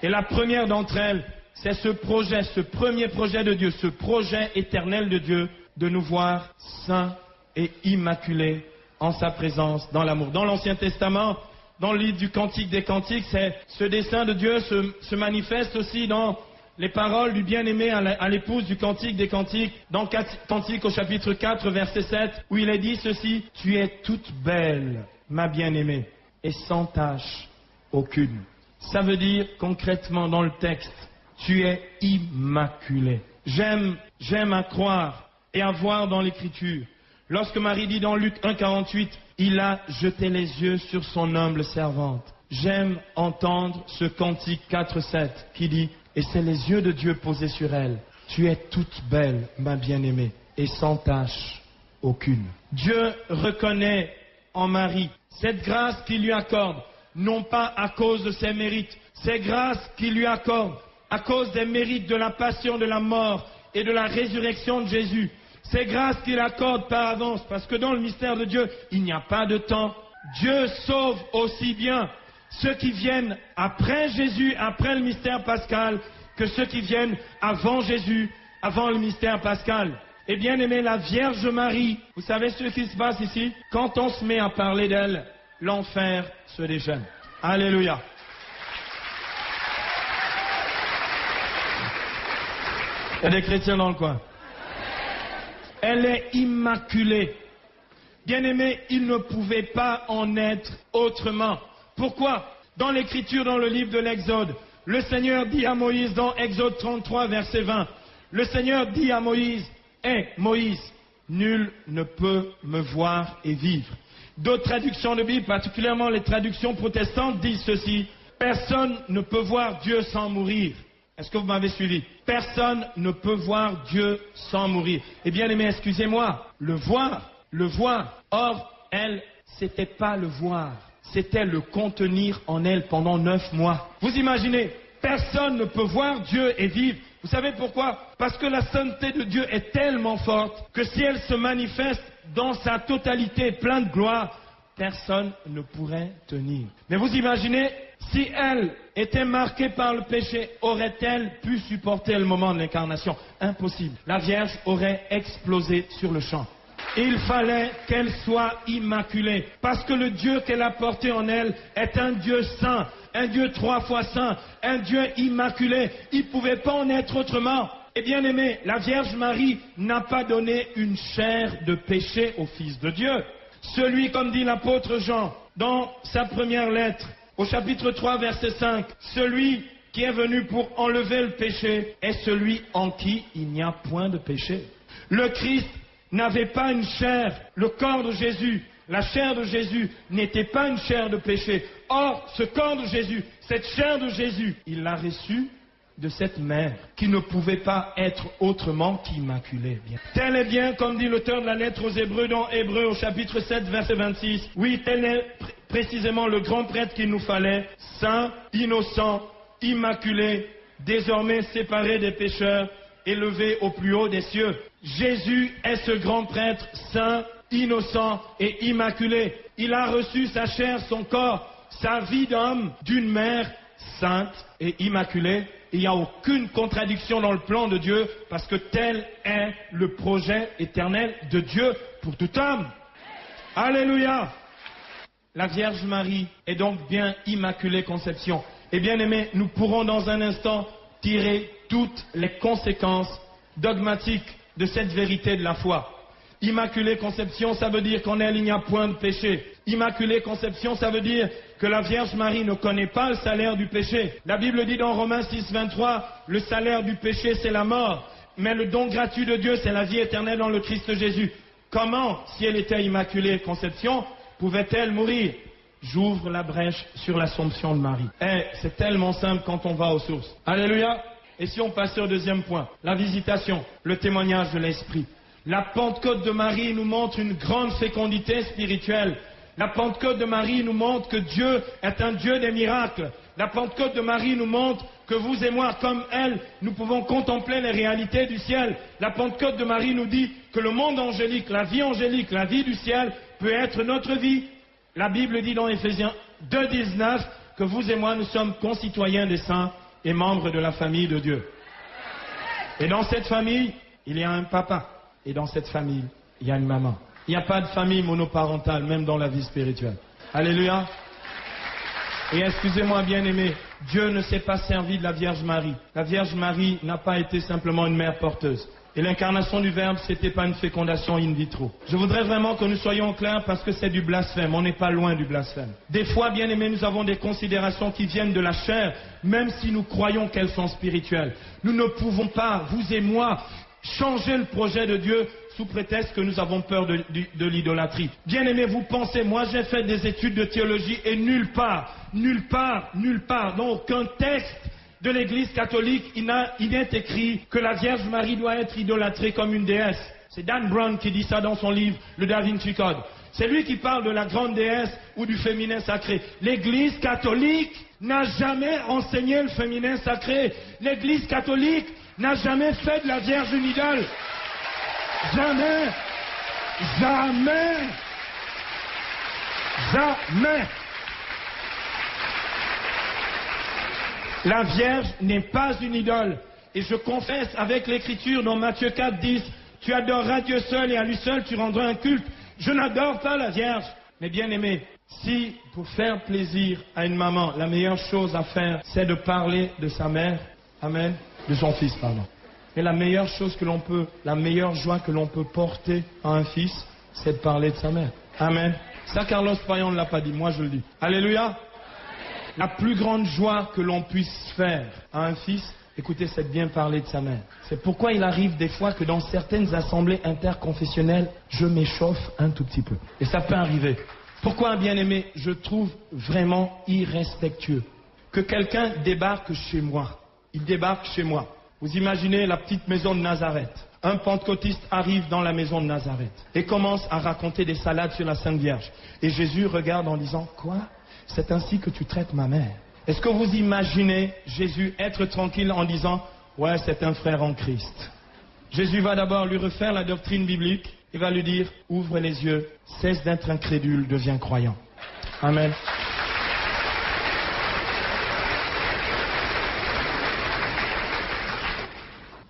Et la première d'entre elles, c'est ce projet, ce premier projet de Dieu, ce projet éternel de Dieu, de nous voir saints et immaculés en sa présence, dans l'amour. Dans l'Ancien Testament, dans le livre du Cantique des Cantiques, ce dessein de Dieu se manifeste aussi dans les paroles du bien-aimé à l'épouse du Cantique des Cantiques, dans Cantique au chapitre 4, verset 7, où il est dit ceci, « Tu es toute belle, ma bien-aimée, et sans tache aucune. » Ça veut dire concrètement dans le texte, tu es immaculée. J'aime à croire et à voir dans l'Écriture. Lorsque Marie dit dans Luc 1,48, il a jeté les yeux sur son humble servante. J'aime entendre ce Cantique 4,7 qui dit, et c'est les yeux de Dieu posés sur elle. Tu es toute belle, ma bien-aimée, et sans tache aucune. Dieu reconnaît en Marie cette grâce qu'il lui accorde, non pas à cause de ses mérites, ces grâces qu'il lui accorde à cause des mérites de la passion, de la mort et de la résurrection de Jésus. Ces grâces qu'il accorde par avance, parce que dans le mystère de Dieu, il n'y a pas de temps. Dieu sauve aussi bien ceux qui viennent après Jésus, après le mystère pascal, que ceux qui viennent avant Jésus, avant le mystère pascal. Et bien aimé, la Vierge Marie, vous savez ce qui se passe ici? Quand on se met à parler d'elle, l'enfer se déchaîne. Alléluia. Il y a des chrétiens dans le coin. Elle est immaculée. Bien-aimé, il ne pouvait pas en être autrement. Pourquoi? Dans l'Écriture, dans le livre de l'Exode, le Seigneur dit à Moïse, dans Exode 33, verset 20, le Seigneur dit à Moïse, « Hé, Moïse, nul ne peut me voir et vivre. » D'autres traductions de Bible, particulièrement les traductions protestantes, disent ceci, « Personne ne peut voir Dieu sans mourir. » Est-ce que vous m'avez suivi? Personne ne peut voir Dieu sans mourir. Eh bien, aimé, excusez-moi, le voir. Or, elle, c'était pas le voir, c'était le contenir en elle pendant 9 mois. Vous imaginez, personne ne peut voir Dieu et vivre. Vous savez pourquoi? Parce que la sainteté de Dieu est tellement forte que si elle se manifeste dans sa totalité, pleine de gloire, personne ne pourrait tenir. Mais vous imaginez, si elle était marquée par le péché, aurait-elle pu supporter le moment de l'incarnation? Impossible. La Vierge aurait explosé sur le champ. Il fallait qu'elle soit immaculée, parce que le Dieu qu'elle a porté en elle est un Dieu saint, un Dieu 3 fois saint, un Dieu immaculé. Il ne pouvait pas en être autrement. Et bien aimé, la Vierge Marie n'a pas donné une chair de péché au Fils de Dieu. Celui, comme dit l'apôtre Jean, dans sa première lettre, au chapitre 3, verset 5, celui qui est venu pour enlever le péché est celui en qui il n'y a point de péché. Le Christ n'avait pas une chair, le corps de Jésus, la chair de Jésus n'était pas une chair de péché. Or, ce corps de Jésus, cette chair de Jésus, il l'a reçue de cette mère qui ne pouvait pas être autrement qu'immaculée. Tel est bien, comme dit l'auteur de la lettre aux Hébreux dans Hébreux au chapitre 7, verset 26. Oui, tel est précisément le grand prêtre qu'il nous fallait, saint, innocent, immaculé, désormais séparé des pécheurs, élevé au plus haut des cieux. Jésus est ce grand prêtre saint, innocent et immaculé. Il a reçu sa chair, son corps, sa vie d'homme d'une mère sainte et immaculée. Il n'y a aucune contradiction dans le plan de Dieu parce que tel est le projet éternel de Dieu pour tout homme. Alléluia! La Vierge Marie est donc bien immaculée conception. Et bien aimés, nous pourrons dans un instant tirer toutes les conséquences dogmatiques de cette vérité de la foi. Immaculée conception, ça veut dire qu'en elle, il n'y a point de péché. Immaculée conception, ça veut dire que la Vierge Marie ne connaît pas le salaire du péché. La Bible dit dans Romains 6, 23, le salaire du péché, c'est la mort. Mais le don gratuit de Dieu, c'est la vie éternelle dans le Christ Jésus. Comment, si elle était immaculée conception, pouvait-elle mourir? J'ouvre la brèche sur l'Assomption de Marie. C'est tellement simple quand on va aux sources. Alléluia! Et si on passait au deuxième point, la visitation, le témoignage de l'Esprit. La Pentecôte de Marie nous montre une grande fécondité spirituelle. La Pentecôte de Marie nous montre que Dieu est un Dieu des miracles. La Pentecôte de Marie nous montre que vous et moi, comme elle, nous pouvons contempler les réalités du ciel. La Pentecôte de Marie nous dit que le monde angélique, la vie du ciel, peut être notre vie. La Bible dit dans Éphésiens 2, 19 que vous et moi, nous sommes concitoyens des saints et membres de la famille de Dieu. Et dans cette famille, il y a un papa. Et dans cette famille, il y a une maman. Il n'y a pas de famille monoparentale, même dans la vie spirituelle. Alléluia. Et excusez-moi bien aimé, Dieu ne s'est pas servi de la Vierge Marie. La Vierge Marie n'a pas été simplement une mère porteuse. Et l'incarnation du Verbe, c'était pas une fécondation in vitro. Je voudrais vraiment que nous soyons clairs parce que c'est du blasphème. On n'est pas loin du blasphème. Des fois, bien aimés, nous avons des considérations qui viennent de la chair, même si nous croyons qu'elles sont spirituelles. Nous ne pouvons pas, vous et moi, changer le projet de Dieu sous prétexte que nous avons peur de l'idolâtrie. Bien aimés, vous pensez, moi j'ai fait des études de théologie et nulle part, dans aucun texte de l'Église catholique, il est écrit que la Vierge Marie doit être idolâtrée comme une déesse. C'est Dan Brown qui dit ça dans son livre, le Da Vinci Code. C'est lui qui parle de la grande déesse ou du féminin sacré. L'Église catholique n'a jamais enseigné le féminin sacré. L'Église catholique n'a jamais fait de la Vierge une idole. Jamais. Jamais. Jamais. La Vierge n'est pas une idole. Et je confesse avec l'Écriture dans Matthieu 4, 10, tu adoreras Dieu seul et à lui seul tu rendras un culte. Je n'adore pas la Vierge. Mais bien aimé, si pour faire plaisir à une maman, la meilleure chose à faire, c'est de parler de sa mère, amen, de son fils, pardon. Mais la meilleure chose que l'on peut, la meilleure joie que l'on peut porter à un fils, c'est de parler de sa mère. Amen. Ça, Carlos Payan ne l'a pas dit, moi je le dis. Alléluia. La plus grande joie que l'on puisse faire à un fils, écoutez, c'est de bien parler de sa mère. C'est pourquoi il arrive des fois que dans certaines assemblées interconfessionnelles, je m'échauffe un tout petit peu. Et ça peut arriver. Pourquoi, bien aimé, je trouve vraiment irrespectueux que quelqu'un débarque chez moi. Il débarque chez moi. Vous imaginez la petite maison de Nazareth. Un pentecôtiste arrive dans la maison de Nazareth et commence à raconter des salades sur la Sainte Vierge. Et Jésus regarde en disant, quoi ? C'est ainsi que tu traites ma mère. Est-ce que vous imaginez Jésus être tranquille en disant, ouais, c'est un frère en Christ. Jésus va d'abord lui refaire la doctrine biblique et va lui dire, ouvre les yeux, cesse d'être incrédule, deviens croyant. Amen.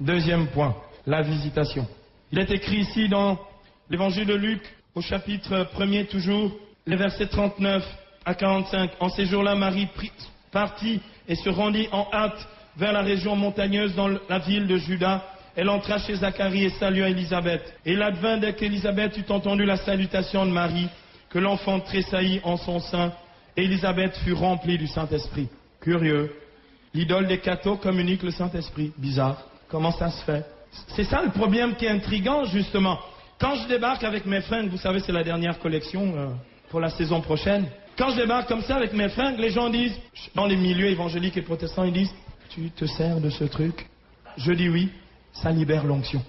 Deuxième point, la visitation. Il est écrit ici dans l'évangile de Luc, au chapitre 1er toujours, les versets 39 à 45. En ces jours-là, Marie partit et se rendit en hâte vers la région montagneuse dans la ville de Juda. Elle entra chez Zacharie et salua Élisabeth. Et il advint dès qu'Élisabeth eut entendu la salutation de Marie, que l'enfant tressaillit en son sein, et Élisabeth fut remplie du Saint-Esprit. Curieux. L'idole des cathos communique le Saint-Esprit. Bizarre. Comment ça se fait? C'est ça le problème qui est intriguant, justement. Quand je débarque avec mes fringues, vous savez, c'est la dernière collection pour la saison prochaine. Quand je débarque comme ça avec mes fringues, les gens disent, dans les milieux évangéliques et protestants, ils disent, tu te sers de ce truc? Je dis oui, ça libère l'onction.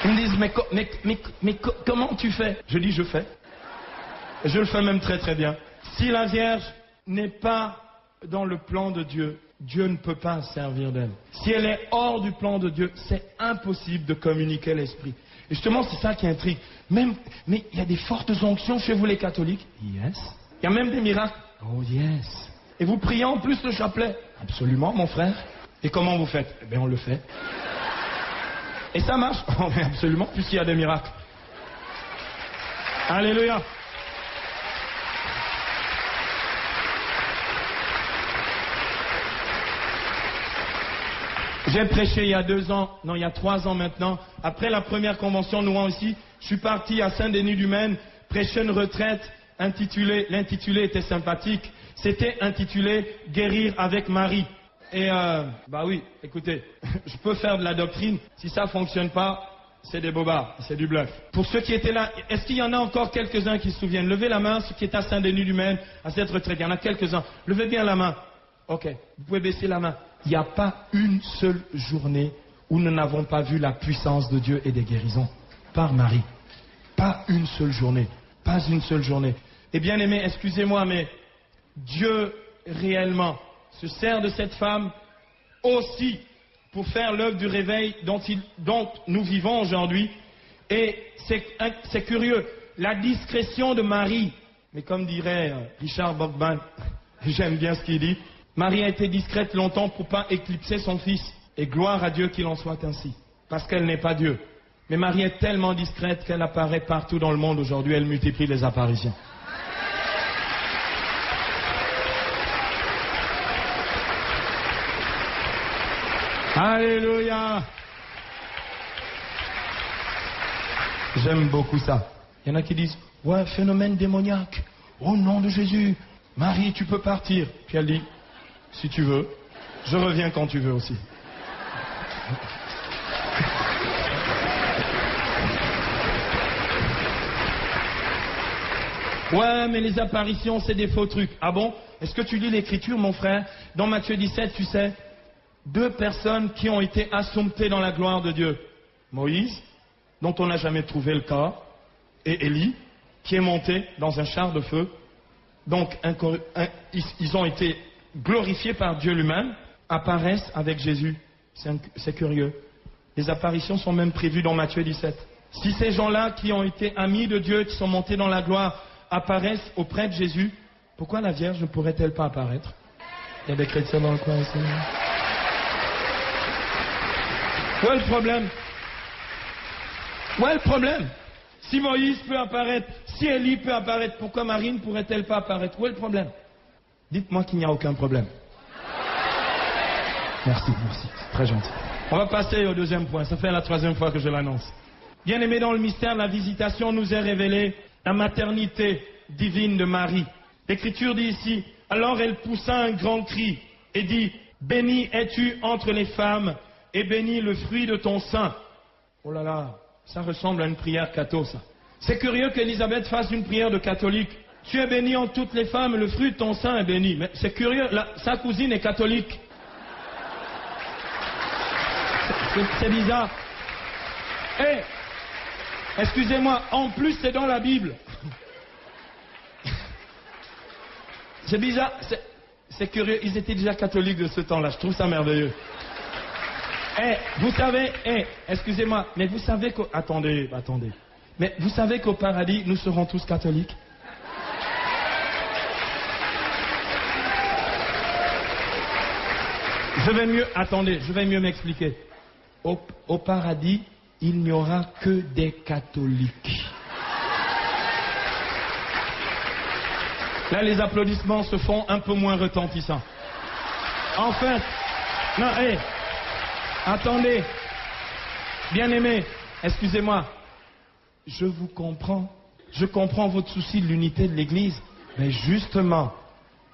Ils me disent, mais comment tu fais? Je dis, je fais. Et je le fais même très très bien. Si la Vierge n'est pas dans le plan de Dieu, Dieu ne peut pas servir d'elle. Si elle est hors du plan de Dieu, c'est impossible de communiquer l'Esprit. Et justement, c'est ça qui intrigue. Mais il y a des fortes onctions chez vous les catholiques? Yes. Il y a même des miracles? Oh yes. Et vous priez en plus le chapelet? Absolument, mon frère. Et comment vous faites? Eh bien, on le fait. Et ça marche? Oh, mais absolument, puisqu'il y a des miracles. Alléluia. J'ai prêché il y a 2 ans, non il y a 3 ans maintenant, après la première convention Nouan ici, je suis parti à Saint-Denis-du-Maine, prêcher une retraite, l'intitulé était sympathique, c'était intitulé « Guérir avec Marie ». Et bah oui, écoutez, je peux faire de la doctrine, si ça fonctionne pas, c'est des bobards, c'est du bluff. Pour ceux qui étaient là, est-ce qu'il y en a encore quelques-uns qui se souviennent? Levez la main, ceux qui étaient à Saint-Denis-du-Maine, à cette retraite, il y en a quelques-uns. Levez bien la main. Ok, vous pouvez baisser la main. Il n'y a pas une seule journée où nous n'avons pas vu la puissance de Dieu et des guérisons par Marie. Pas une seule journée. Pas une seule journée. Et bien aimé, excusez-moi, mais Dieu réellement se sert de cette femme aussi pour faire l'œuvre du réveil dont nous vivons aujourd'hui. Et c'est curieux, la discrétion de Marie, mais comme dirait Richard Bogban, j'aime bien ce qu'il dit, Marie a été discrète longtemps pour ne pas éclipser son fils. Et gloire à Dieu qu'il en soit ainsi. Parce qu'elle n'est pas Dieu. Mais Marie est tellement discrète qu'elle apparaît partout dans le monde aujourd'hui. Elle multiplie les apparitions. Alléluia! J'aime beaucoup ça. Il y en a qui disent, ouais, phénomène démoniaque. Au nom de Jésus, Marie, tu peux partir. Puis elle dit, si tu veux, je reviens quand tu veux aussi. Ouais, mais les apparitions, c'est des faux trucs. Ah bon? Est-ce que tu lis l'Écriture, mon frère? Dans Matthieu 17, tu sais, 2 personnes qui ont été assomptées dans la gloire de Dieu. Moïse, dont on n'a jamais trouvé le corps, et Élie, qui est monté dans un char de feu. Donc, ils ont été glorifiés par Dieu lui-même, apparaissent avec Jésus. C'est curieux. Les apparitions sont même prévues dans Matthieu 17. Si ces gens-là qui ont été amis de Dieu, qui sont montés dans la gloire, apparaissent auprès de Jésus, pourquoi la Vierge ne pourrait-elle pas apparaître? Il y a des chrétiens dans le coin ici. Où est le problème? Où est le problème? Si Moïse peut apparaître, si Élie peut apparaître, pourquoi Marie ne pourrait-elle pas apparaître? Où est le problème? Dites-moi qu'il n'y a aucun problème. Merci, c'est très gentil. On va passer au deuxième point, ça fait la 3e fois que je l'annonce. Bien aimé, dans le mystère de la visitation, nous est révélée la maternité divine de Marie. L'Écriture dit ici, alors elle poussa un grand cri et dit, bénie es-tu entre les femmes et béni le fruit de ton sein. Oh là là, ça ressemble à une prière catho, ça. C'est curieux qu'Élisabeth fasse une prière de catholique. Tu es béni entre toutes les femmes, le fruit de ton sein est béni. Mais c'est curieux, sa cousine est catholique. C'est bizarre. Eh, excusez-moi, en plus c'est dans la Bible. C'est bizarre, c'est curieux, ils étaient déjà catholiques de ce temps-là, je trouve ça merveilleux. Vous savez, excusez-moi, mais vous savez qu'au... Attendez. Mais vous savez qu'au paradis, nous serons tous catholiques? Je vais mieux m'expliquer. Au paradis, il n'y aura que des catholiques. Là, les applaudissements se font un peu moins retentissants. En fait, non, attendez, bien-aimés, excusez-moi, je vous comprends. Je comprends votre souci de l'unité de l'Église, mais justement,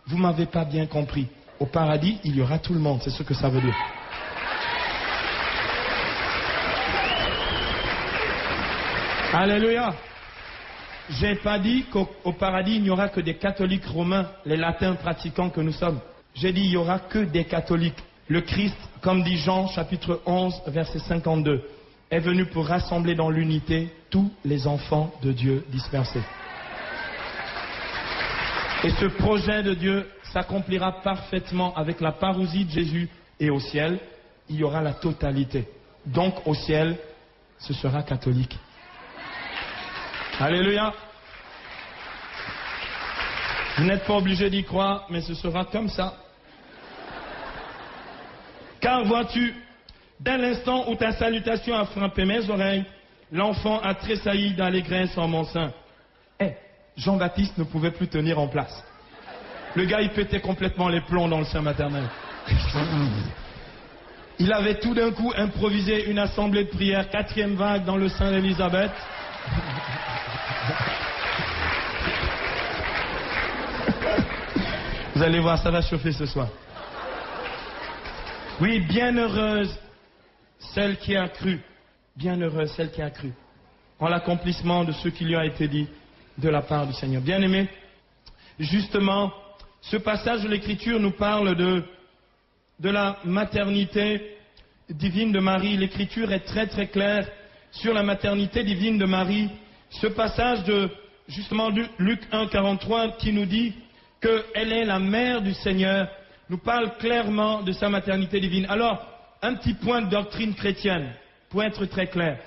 vous ne m'avez pas bien compris. Au paradis, il y aura tout le monde, c'est ce que ça veut dire. Alléluia. J'ai pas dit qu'au paradis, il n'y aura que des catholiques romains, les latins pratiquants que nous sommes. J'ai dit il n'y aura que des catholiques. Le Christ, comme dit Jean, chapitre 11, verset 52, est venu pour rassembler dans l'unité tous les enfants de Dieu dispersés. Et ce projet de Dieu s'accomplira parfaitement avec la parousie de Jésus, et au ciel, il y aura la totalité. Donc au ciel, ce sera catholique. Alléluia. Vous n'êtes pas obligé d'y croire, mais ce sera comme ça. Car vois-tu, dès l'instant où ta salutation a frappé mes oreilles, l'enfant a tressailli d'allégresse en mon sein. Jean-Baptiste ne pouvait plus tenir en place. Le gars, il pétait complètement les plombs dans le sein maternel. Il avait tout d'un coup improvisé une assemblée de prière, 4e vague dans le sein d'Élisabeth. Vous allez voir, ça va chauffer ce soir. Oui, bienheureuse celle qui a cru. Bienheureuse celle qui a cru. En l'accomplissement de ce qui lui a été dit de la part du Seigneur. Bien-aimés, justement, ce passage de l'Écriture nous parle de la maternité divine de Marie. L'Écriture est très très claire sur la maternité divine de Marie. Ce passage de, justement, Luc 1, 43, qui nous dit qu'elle est la mère du Seigneur, nous parle clairement de sa maternité divine. Alors, un petit point de doctrine chrétienne, pour être très clair.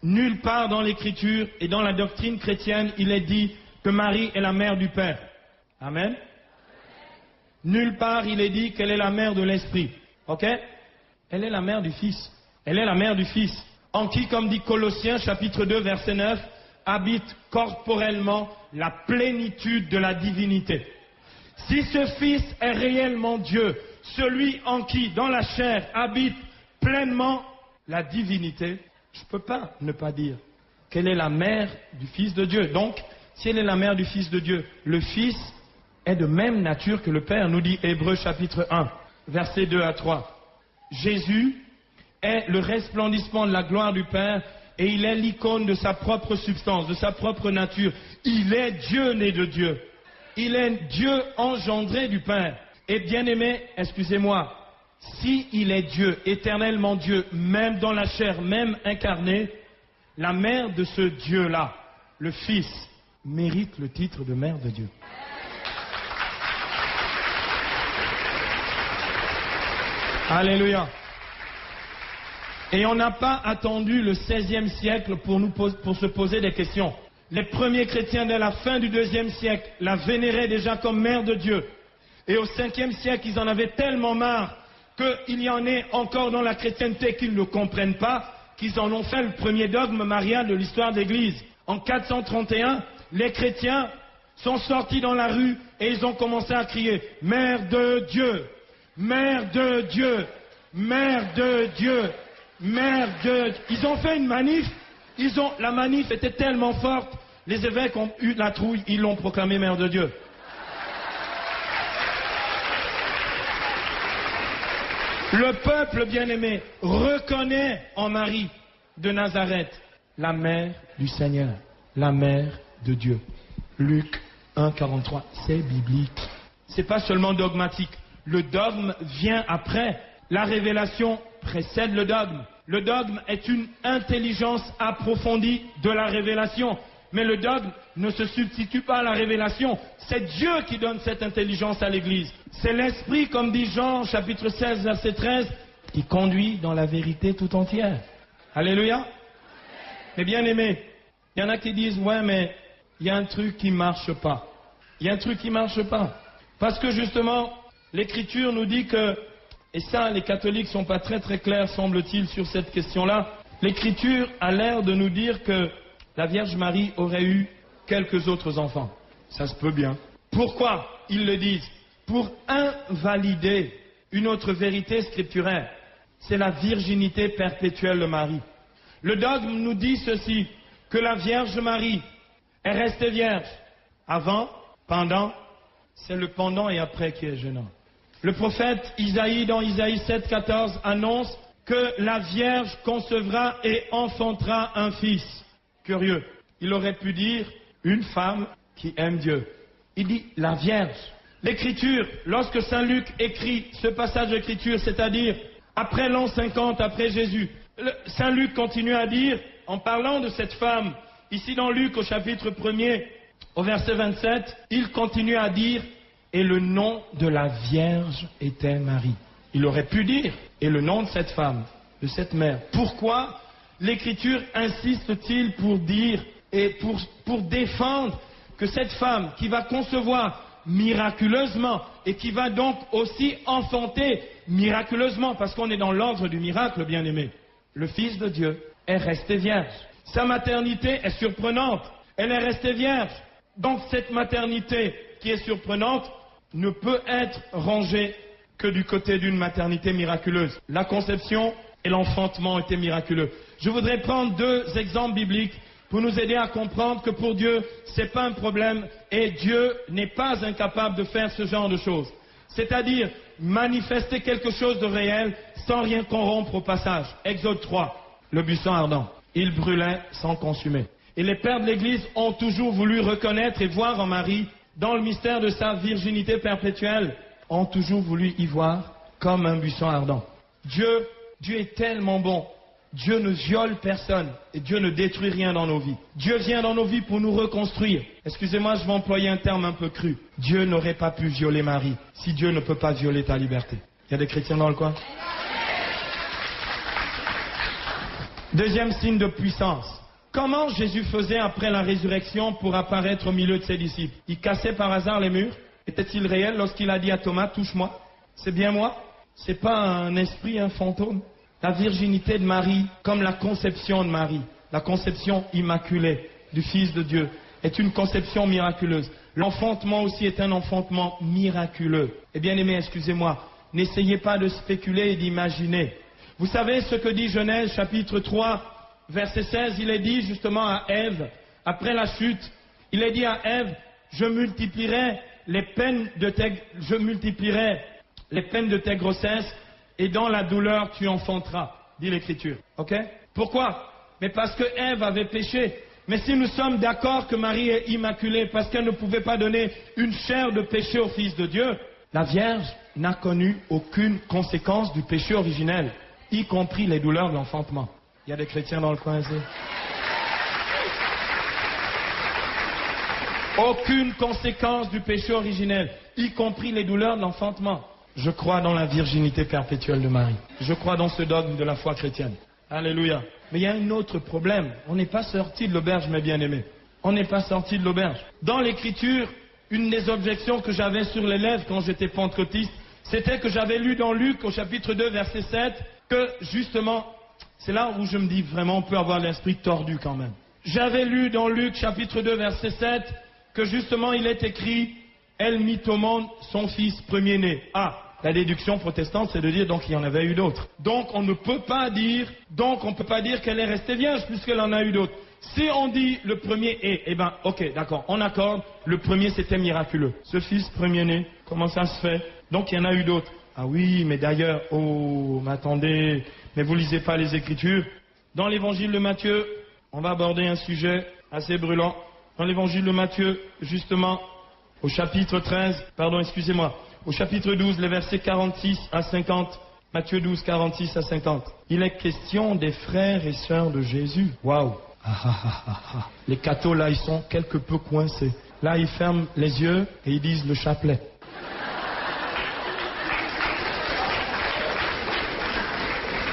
Nulle part dans l'Écriture et dans la doctrine chrétienne, il est dit que Marie est la mère du Père. Amen. Nulle part, il est dit qu'elle est la mère de l'Esprit. Ok? Elle est la mère du Fils. Elle est la mère du Fils. en qui, comme dit Colossiens chapitre 2 verset 9, habite corporellement la plénitude de la divinité. Si ce Fils est réellement Dieu, celui en qui, dans la chair, habite pleinement la divinité, je ne peux pas ne pas dire qu'elle est la mère du Fils de Dieu. Donc, si elle est la mère du Fils de Dieu, le Fils est de même nature que le Père, nous dit Hébreux chapitre 1, versets 2 à 3. Jésus est le resplendissement de la gloire du Père et il est l'icône de sa propre substance, de sa propre nature. Il est Dieu né de Dieu. Il est Dieu engendré du Père. Et bien aimé, excusez-moi, si il est Dieu, éternellement Dieu, même dans la chair, même incarné, la mère de ce Dieu-là, le Fils, mérite le titre de mère de Dieu. Alléluia. Et on n'a pas attendu le XVIe siècle pour se poser des questions. Les premiers chrétiens de la fin du IIe siècle la vénéraient déjà comme mère de Dieu. Et au Ve siècle, ils en avaient tellement marre qu'il y en ait encore dans la chrétienté qu'ils ne comprennent pas, qu'ils en ont fait le premier dogme marial de l'histoire d'Église. En 431, les chrétiens sont sortis dans la rue et ils ont commencé à crier « Mère de Dieu ! Mère de Dieu ! Mère de Dieu ! Mère de... » Ils ont fait une manif. La manif était tellement forte, les évêques ont eu la trouille, ils l'ont proclamé Mère de Dieu. Le peuple bien-aimé reconnaît en Marie de Nazareth la mère du Seigneur, la mère de Dieu. Luc 1, 43, c'est biblique. C'est pas seulement dogmatique. Le dogme vient après. La révélation précède le dogme. Le dogme est une intelligence approfondie de la révélation. Mais le dogme ne se substitue pas à la révélation. C'est Dieu qui donne cette intelligence à l'Église. C'est l'Esprit, comme dit Jean, chapitre 16, verset 13, qui conduit dans la vérité tout entière. Alléluia. Mais bien aimé, il y en a qui disent, ouais, mais il y a un truc qui ne marche pas. Il y a un truc qui ne marche pas. Parce que justement, l'Écriture nous dit que, et ça, les catholiques ne sont pas très très clairs, semble-t-il, sur cette question-là. L'Écriture a l'air de nous dire que la Vierge Marie aurait eu quelques autres enfants. Ça se peut bien. Pourquoi ils le disent? Pour invalider une autre vérité scripturaire. C'est la virginité perpétuelle de Marie. Le dogme nous dit ceci, que la Vierge Marie est restée vierge. Avant, pendant, c'est le pendant et après qui est gênant. Le prophète Isaïe, dans Isaïe 7, 14, annonce que la Vierge concevra et enfantera un fils. Curieux. Il aurait pu dire une femme qui aime Dieu. Il dit la Vierge. L'Écriture, lorsque Saint Luc écrit ce passage d'Écriture, c'est-à-dire après l'an 50, après Jésus, Saint Luc continue à dire, en parlant de cette femme, ici dans Luc au chapitre 1er, au verset 27, il continue à dire, et le nom de la Vierge était Marie. Il aurait pu dire, et le nom de cette femme, de cette mère. Pourquoi l'Écriture insiste-t-il pour dire et pour défendre que cette femme qui va concevoir miraculeusement et qui va donc aussi enfanter miraculeusement, parce qu'on est dans l'ordre du miracle, bien-aimé, le Fils de Dieu est resté vierge. Sa maternité est surprenante. Elle est restée vierge. Donc cette maternité qui est surprenante ne peut être rangée que du côté d'une maternité miraculeuse. La conception et l'enfantement étaient miraculeux. Je voudrais prendre deux exemples bibliques pour nous aider à comprendre que pour Dieu, ce n'est pas un problème et Dieu n'est pas incapable de faire ce genre de choses. C'est-à-dire manifester quelque chose de réel sans rien corrompre au passage. Exode 3, le buisson ardent. Il brûlait sans consumer. Et les pères de l'Église ont toujours voulu reconnaître et voir en Marie, dans le mystère de sa virginité perpétuelle, ont toujours voulu y voir comme un buisson ardent. Dieu est tellement bon. Dieu ne viole personne et Dieu ne détruit rien dans nos vies. Dieu vient dans nos vies pour nous reconstruire. Excusez-moi, je vais employer un terme un peu cru. Dieu n'aurait pas pu violer Marie si Dieu ne peut pas violer ta liberté. Il y a des chrétiens dans le coin? Deuxième signe de puissance. Comment Jésus faisait après la résurrection pour apparaître au milieu de ses disciples? Il cassait par hasard les murs? Était-il réel lorsqu'il a dit à Thomas, touche-moi? C'est bien moi? C'est pas un esprit, un fantôme? la virginité de Marie, comme la conception de Marie, la conception immaculée du Fils de Dieu, est une conception miraculeuse. L'enfantement aussi est un enfantement miraculeux. Et bien aimé, excusez-moi, n'essayez pas de spéculer et d'imaginer. Vous savez ce que dit Genèse chapitre 3, verset 16, il est dit justement à Ève, après la chute, il est dit à Ève, je multiplierai les peines de tes grossesses et dans la douleur tu enfanteras, dit l'Écriture. Ok? Pourquoi? Mais parce que Ève avait péché. Mais si nous sommes d'accord que Marie est immaculée parce qu'elle ne pouvait pas donner une chair de péché au Fils de Dieu, la Vierge n'a connu aucune conséquence du péché originel, y compris les douleurs de l'enfantement. Il y a des chrétiens dans le coin ici. Aucune conséquence du péché originel, y compris les douleurs de l'enfantement. Je crois dans la virginité perpétuelle de Marie. Je crois dans ce dogme de la foi chrétienne. Alléluia. Mais il y a un autre problème. On n'est pas sorti de l'auberge, mes bien-aimés. On n'est pas sorti de l'auberge. Dans l'Écriture, une des objections que j'avais sur les lèvres quand j'étais pentecôtiste, c'était que j'avais lu dans Luc, au chapitre 2, verset 7, que justement, c'est là où je me dis vraiment, on peut avoir l'esprit tordu quand même. J'avais lu dans Luc, chapitre 2, verset 7, que justement il est écrit, elle mit au monde son fils premier-né. Ah, la déduction protestante, c'est de dire donc il y en avait eu d'autres. Donc on ne peut pas dire qu'elle est restée vierge puisqu'elle en a eu d'autres. Si on dit le premier est, eh ben ok, d'accord, on accorde, le premier c'était miraculeux. Ce fils premier-né, comment ça se fait? Donc il y en a eu d'autres. Ah oui, mais d'ailleurs, oh, mais attendez, mais vous lisez pas les Écritures. Dans l'évangile de Matthieu, on va aborder un sujet assez brûlant. Dans l'évangile de Matthieu, justement, au chapitre 12, les versets 46 à 50, Matthieu 12, 46 à 50. Il est question des frères et sœurs de Jésus. Waouh! Les cathos, là, ils sont quelque peu coincés. Là, ils ferment les yeux et ils disent le chapelet.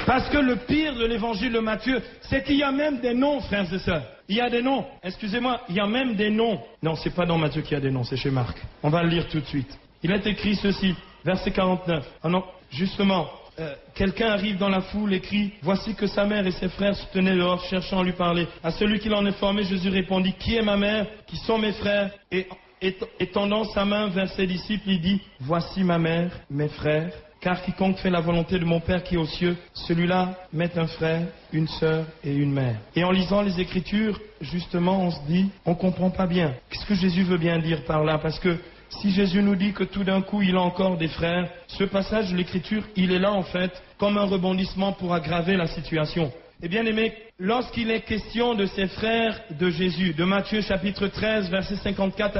Parce que le pire de l'évangile de Matthieu, c'est qu'il y a même des noms, frères et sœurs. Il y a des noms. Excusez-moi, il y a même des noms. Non, c'est pas dans Matthieu qu'il y a des noms, c'est chez Marc. On va le lire tout de suite. Il est écrit ceci, verset 49. Ah non, justement, quelqu'un arrive dans la foule et crie, voici que sa mère et ses frères se tenaient dehors, cherchant à lui parler. À celui qui l'en informait, Jésus répondit, qui est ma mère? Qui sont mes frères? Et tendant sa main vers ses disciples, il dit, voici ma mère, mes frères. Car quiconque fait la volonté de mon Père qui est aux cieux, celui-là met un frère, une sœur et une mère. Et en lisant les Écritures, justement, on se dit, on ne comprend pas bien. Qu'est-ce que Jésus veut bien dire par là? Parce que si Jésus nous dit que tout d'un coup, il a encore des frères, ce passage de l'Écriture, il est là en fait, comme un rebondissement pour aggraver la situation. Et bien aimé, lorsqu'il est question de ces frères de Jésus, de Matthieu chapitre 13, versets 54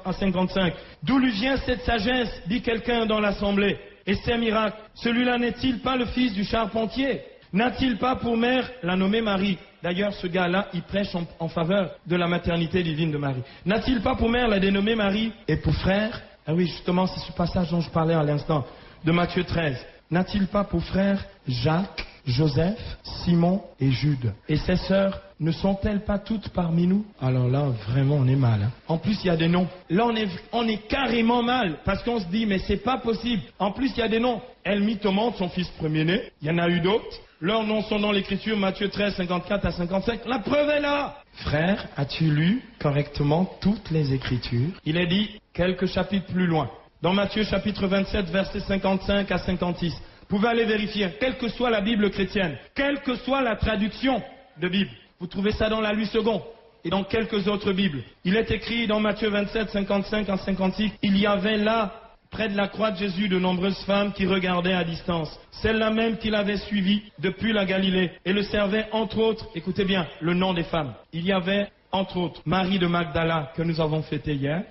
à 55, d'où lui vient cette sagesse, dit quelqu'un dans l'assemblée? Et ces miracles, celui-là n'est-il pas le fils du charpentier? N'a-t-il pas pour mère la nommée Marie? D'ailleurs, ce gars-là, il prêche en faveur de la maternité divine de Marie. N'a-t-il pas pour mère la dénommée Marie? Et pour frère? Ah oui, justement, c'est ce passage dont je parlais à l'instant, de Matthieu 13. N'a-t-il pas pour frère Jacques, Joseph, Simon et Jude? Et ses sœurs ne sont-elles pas toutes parmi nous? Alors là, vraiment, on est mal. Hein. En plus, il y a des noms. Là, on est carrément mal, parce qu'on se dit, mais c'est pas possible. En plus, il y a des noms. Elle mit au monde son fils premier-né. Il y en a eu d'autres. Leurs noms sont dans l'Écriture, Matthieu 13, 54 à 55. La preuve est là. Frère, as-tu lu correctement toutes les Écritures? Il est dit quelques chapitres plus loin. Dans Matthieu chapitre 27, versets 55 à 56. Vous pouvez aller vérifier, quelle que soit la Bible chrétienne, quelle que soit la traduction de Bible. Vous trouvez ça dans la Louis II et dans quelques autres Bibles. Il est écrit dans Matthieu 27, 55 à 56, il y avait là, près de la croix de Jésus, de nombreuses femmes qui regardaient à distance. Celle-là même qui l'avait suivi depuis la Galilée et le servait entre autres, écoutez bien, le nom des femmes. Il y avait entre autres Marie de Magdala que nous avons fêtée hier,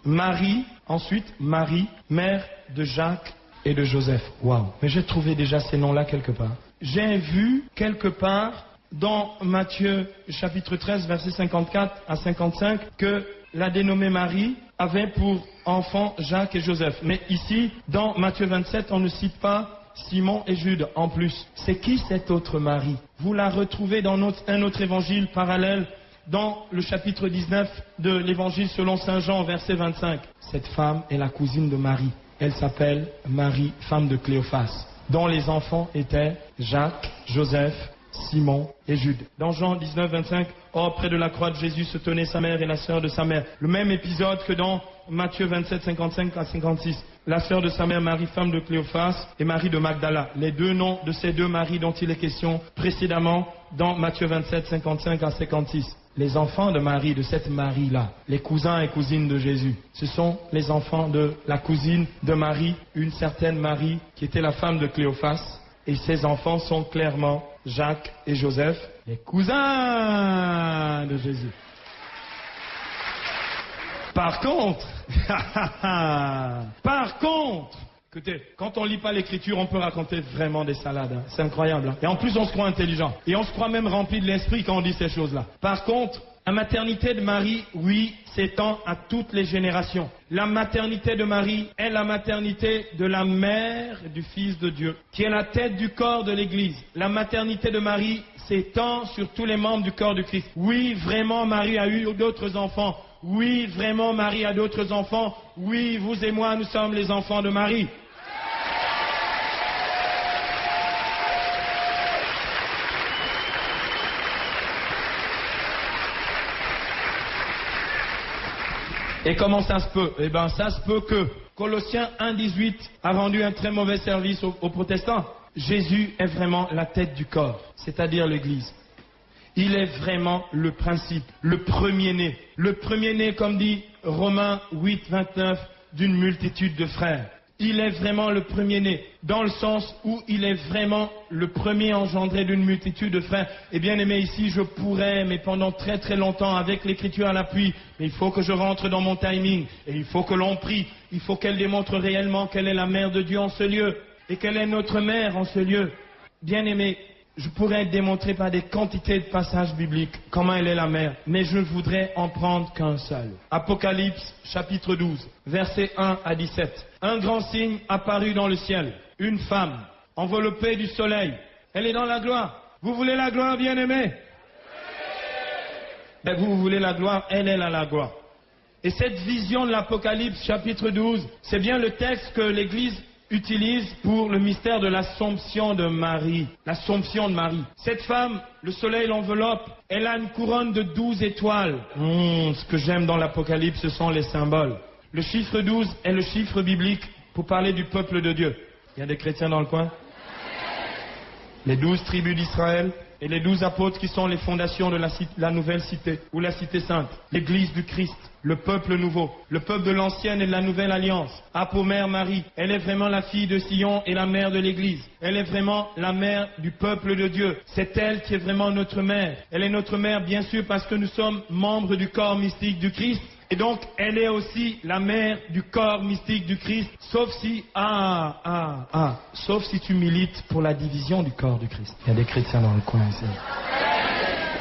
ensuite Marie, mère de Jacques et de Joseph. Waouh! Mais j'ai trouvé déjà ces noms-là quelque part. J'ai vu quelque part dans Matthieu chapitre 13, versets 54 à 55, que la dénommée Marie avait pour enfants Jacques et Joseph. Mais ici, dans Matthieu 27, on ne cite pas Simon et Jude en plus. C'est qui cette autre Marie? Vous la retrouvez dans un autre évangile parallèle, dans le chapitre 19 de l'évangile selon Saint Jean, verset 25. Cette femme est la cousine de Marie. Elle s'appelle Marie, femme de Cléophas, dont les enfants étaient Jacques, Joseph, Simon et Jude. Dans Jean 19, 25, or près de la croix de Jésus se tenaient sa mère et la sœur de sa mère. Le même épisode que dans Matthieu 27, 55 à 56. La sœur de sa mère Marie, femme de Cléophas, et Marie de Magdala. Les deux noms de ces deux Maries dont il est question précédemment dans Matthieu 27, 55 à 56. Les enfants de Marie, de cette Marie-là, les cousins et cousines de Jésus, ce sont les enfants de la cousine de Marie, une certaine Marie qui était la femme de Cléophas. Et ces enfants sont clairement Jacques et Joseph, les cousins de Jésus. Par contre, écoutez, quand on lit pas l'écriture, on peut raconter vraiment des salades. Hein. C'est incroyable. Hein. Et en plus, on se croit intelligent. Et on se croit même rempli de l'esprit quand on dit ces choses-là. Par contre, la maternité de Marie, oui, s'étend à toutes les générations. La maternité de Marie est la maternité de la mère du Fils de Dieu, qui est la tête du corps de l'Église. La maternité de Marie s'étend sur tous les membres du corps du Christ. Oui, vraiment, Marie a eu d'autres enfants. Oui, vraiment, Marie a d'autres enfants. Oui, vous et moi, nous sommes les enfants de Marie. Et comment ça se peut? Eh bien, ça se peut que Colossiens 1,18 a rendu un très mauvais service aux protestants. Jésus est vraiment la tête du corps, c'est-à-dire l'Église. Il est vraiment le principe, le premier-né. Le premier-né, comme dit Romains 8, 29, d'une multitude de frères. Il est vraiment le premier-né, dans le sens où il est vraiment le premier engendré d'une multitude de frères. Et bien aimé, ici, je pourrais, mais pendant très très longtemps, avec l'écriture à l'appui, mais il faut que je rentre dans mon timing, et il faut que l'on prie, il faut qu'elle démontre réellement qu'elle est la mère de Dieu en ce lieu, et qu'elle est notre mère en ce lieu. Bien aimé, je pourrais démontrer par des quantités de passages bibliques comment elle est la mère, mais je ne voudrais en prendre qu'un seul. Apocalypse, chapitre 12, versets 1 à 17. Un grand signe apparut dans le ciel, une femme enveloppée du soleil. Elle est dans la gloire. Vous voulez la gloire, bien-aimés? Ben, vous voulez la gloire, elle est la gloire. Et cette vision de l'Apocalypse, chapitre 12, c'est bien le texte que l'Église utilise pour le mystère de l'Assomption de Marie. L'Assomption de Marie. Cette femme, le soleil l'enveloppe, elle a une couronne de 12 étoiles. Ce que j'aime dans l'Apocalypse, ce sont les symboles. Le chiffre 12 est le chiffre biblique pour parler du peuple de Dieu. Il y a des chrétiens dans le coin? Les 12 tribus d'Israël et les 12 apôtres qui sont les fondations de la nouvelle cité, ou la cité sainte, l'église du Christ, le peuple nouveau, le peuple de l'ancienne et de la nouvelle alliance. A pour mère Marie, elle est vraiment la fille de Sion et la mère de l'église. Elle est vraiment la mère du peuple de Dieu. C'est elle qui est vraiment notre mère. Elle est notre mère bien sûr parce que nous sommes membres du corps mystique du Christ. Et donc, elle est aussi la mère du corps mystique du Christ, sauf si, sauf si tu milites pour la division du corps du Christ. Il y a des chrétiens dans le coin ici.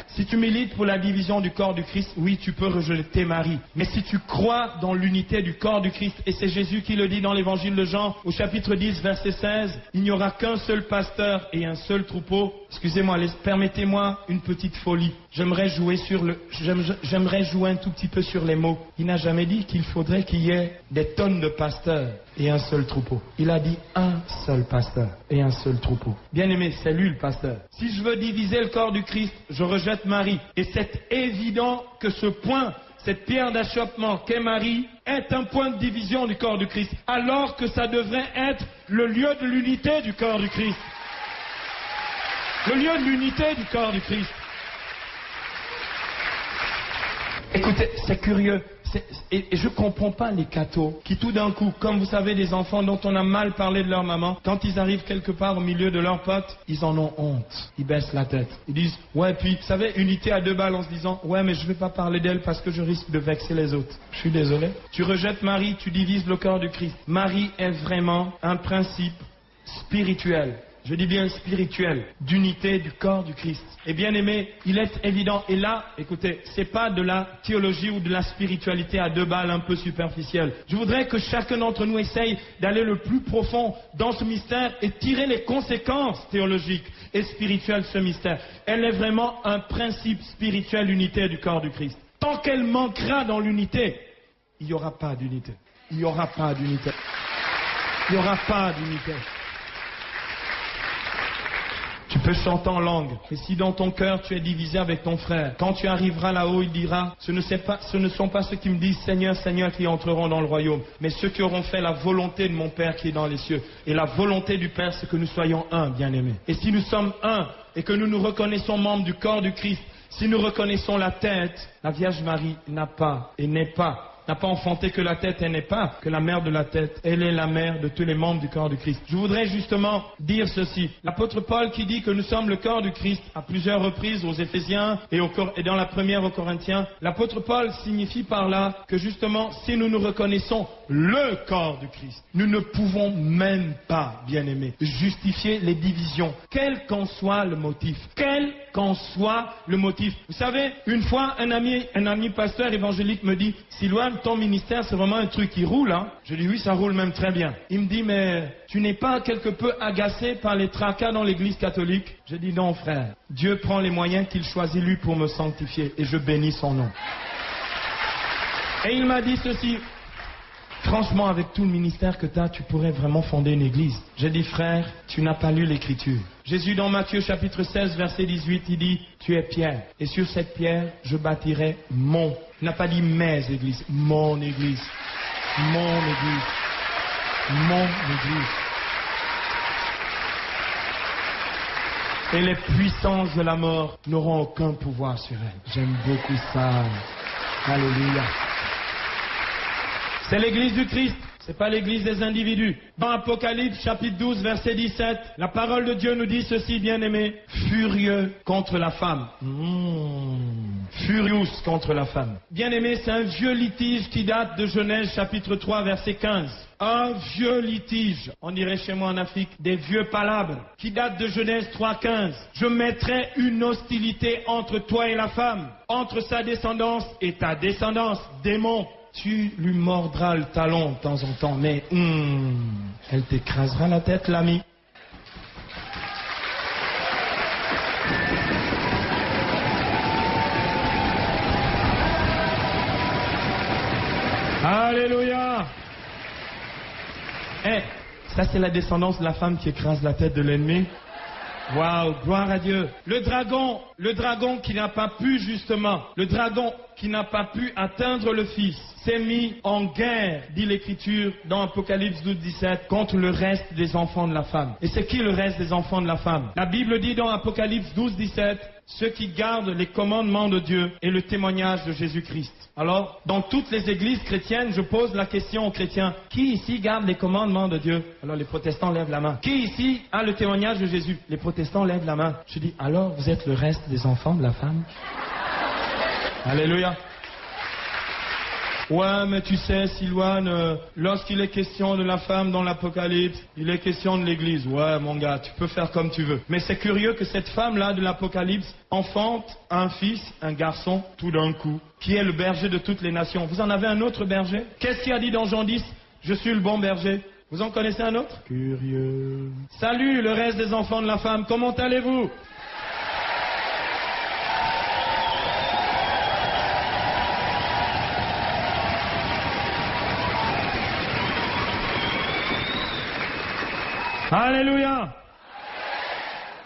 Si tu milites pour la division du corps du Christ, oui, tu peux rejeter Marie. Mais si tu crois dans l'unité du corps du Christ, et c'est Jésus qui le dit dans l'évangile de Jean, au chapitre 10, verset 16, il n'y aura qu'un seul pasteur et un seul troupeau. Excusez-moi, permettez-moi une petite folie. J'aimerais jouer un tout petit peu sur les mots. Il n'a jamais dit qu'il faudrait qu'il y ait des tonnes de pasteurs et un seul troupeau. Il a dit un seul pasteur et un seul troupeau. Bien aimé, c'est lui le pasteur. Si je veux diviser le corps du Christ, je rejette Marie. Et c'est évident que ce point, cette pierre d'achoppement qu'est Marie, est un point de division du corps du Christ, alors que ça devrait être le lieu de l'unité du corps du Christ. Le lieu de l'unité du corps du Christ. Écoutez, c'est curieux. Et je ne comprends pas les cathos qui tout d'un coup, comme vous savez, des enfants dont on a mal parlé de leur maman, quand ils arrivent quelque part au milieu de leurs potes, ils en ont honte. Ils baissent la tête. Ils disent, ouais, puis, vous savez, unité à deux balles en se disant, ouais, mais je ne vais pas parler d'elle parce que je risque de vexer les autres. Je suis désolé. Tu rejettes Marie, tu divises le corps du Christ. Marie est vraiment un principe spirituel. Je dis bien spirituel, d'unité du corps du Christ. Et bien aimé, il est évident, et là, écoutez, c'est pas de la théologie ou de la spiritualité à deux balles un peu superficielle. Je voudrais que chacun d'entre nous essaye d'aller le plus profond dans ce mystère et tirer les conséquences théologiques et spirituelles de ce mystère. Elle est vraiment un principe spirituel, l'unité du corps du Christ. Tant qu'elle manquera dans l'unité, il n'y aura pas d'unité. Il n'y aura pas d'unité. Il n'y aura pas d'unité. Tu peux chanter en langue, mais si dans ton cœur tu es divisé avec ton frère, quand tu arriveras là-haut, il dira, ce ne sont pas ceux qui me disent Seigneur, Seigneur qui entreront dans le royaume, mais ceux qui auront fait la volonté de mon Père qui est dans les cieux. Et la volonté du Père, c'est que nous soyons un, bien-aimés. Et si nous sommes un, et que nous nous reconnaissons membres du corps du Christ, si nous reconnaissons la tête, la Vierge Marie n'a pas enfanté que la tête, elle n'est pas que la mère de la tête. Elle est la mère de tous les membres du corps du Christ. Je voudrais justement dire ceci. L'apôtre Paul qui dit que nous sommes le corps du Christ à plusieurs reprises aux Éphésiens et dans la première aux Corinthiens, l'apôtre Paul signifie par là que justement si nous nous reconnaissons le corps du Christ, nous ne pouvons même pas, bien-aimés, justifier les divisions, quel qu'en soit le motif. Quel qu'en soit le motif. Vous savez, une fois, un ami pasteur évangélique me dit, Silouane, ton ministère, c'est vraiment un truc qui roule, hein? Je dis, oui, ça roule même très bien. Il me dit, mais tu n'es pas quelque peu agacé par les tracas dans l'église catholique? Je dis, non, frère. Dieu prend les moyens qu'il choisit, lui, pour me sanctifier, et je bénis son nom. Et il m'a dit ceci, franchement, avec tout le ministère que tu as, tu pourrais vraiment fonder une église. J'ai dit, frère, tu n'as pas lu l'écriture. Jésus dans Matthieu chapitre 16, verset 18, il dit, tu es pierre, et sur cette pierre, je bâtirai mon. Il n'a pas dit mes églises, mon église. Mon église. Mon église. Et les puissances de la mort n'auront aucun pouvoir sur elle. J'aime beaucoup ça. Alléluia. C'est l'église du Christ, c'est pas l'église des individus. Dans Apocalypse chapitre 12 verset 17, la parole de Dieu nous dit ceci, bien-aimés, furieux contre la femme. Furious contre la femme. Bien-aimés, c'est un vieux litige qui date de Genèse chapitre 3 verset 15. Un vieux litige, on dirait chez moi en Afrique, des vieux palabres, qui datent de Genèse 3:15. Je mettrai une hostilité entre toi et la femme, entre sa descendance et ta descendance, démon. Tu lui mordras le talon de temps en temps, mais elle t'écrasera la tête, l'ami. Alléluia. Ça c'est la descendance de la femme qui écrase la tête de l'ennemi. Waouh, gloire à Dieu. Le dragon qui n'a pas pu justement, le dragon qui n'a pas pu atteindre le Fils, s'est mis en guerre, dit l'Écriture dans Apocalypse 12, 17, contre le reste des enfants de la femme. Et c'est qui le reste des enfants de la femme? La Bible dit dans Apocalypse 12, 17, ceux qui gardent les commandements de Dieu et le témoignage de Jésus-Christ. Alors, dans toutes les églises chrétiennes, je pose la question aux chrétiens, qui ici garde les commandements de Dieu? Alors les protestants lèvent la main. Qui ici a le témoignage de Jésus? Les protestants lèvent la main. Je dis, alors vous êtes le reste des enfants de la femme? Alléluia. Ouais, mais tu sais, Silouane, lorsqu'il est question de la femme dans l'Apocalypse, il est question de l'Église. Ouais, mon gars, tu peux faire comme tu veux. Mais c'est curieux que cette femme-là de l'Apocalypse enfante un fils, un garçon, tout d'un coup, qui est le berger de toutes les nations. Vous en avez un autre berger? Qu'est-ce qu'il a dit dans Jean 10? Je suis le bon berger. Vous en connaissez un autre? Curieux. Salut, le reste des enfants de la femme, comment allez-vous? Alléluia.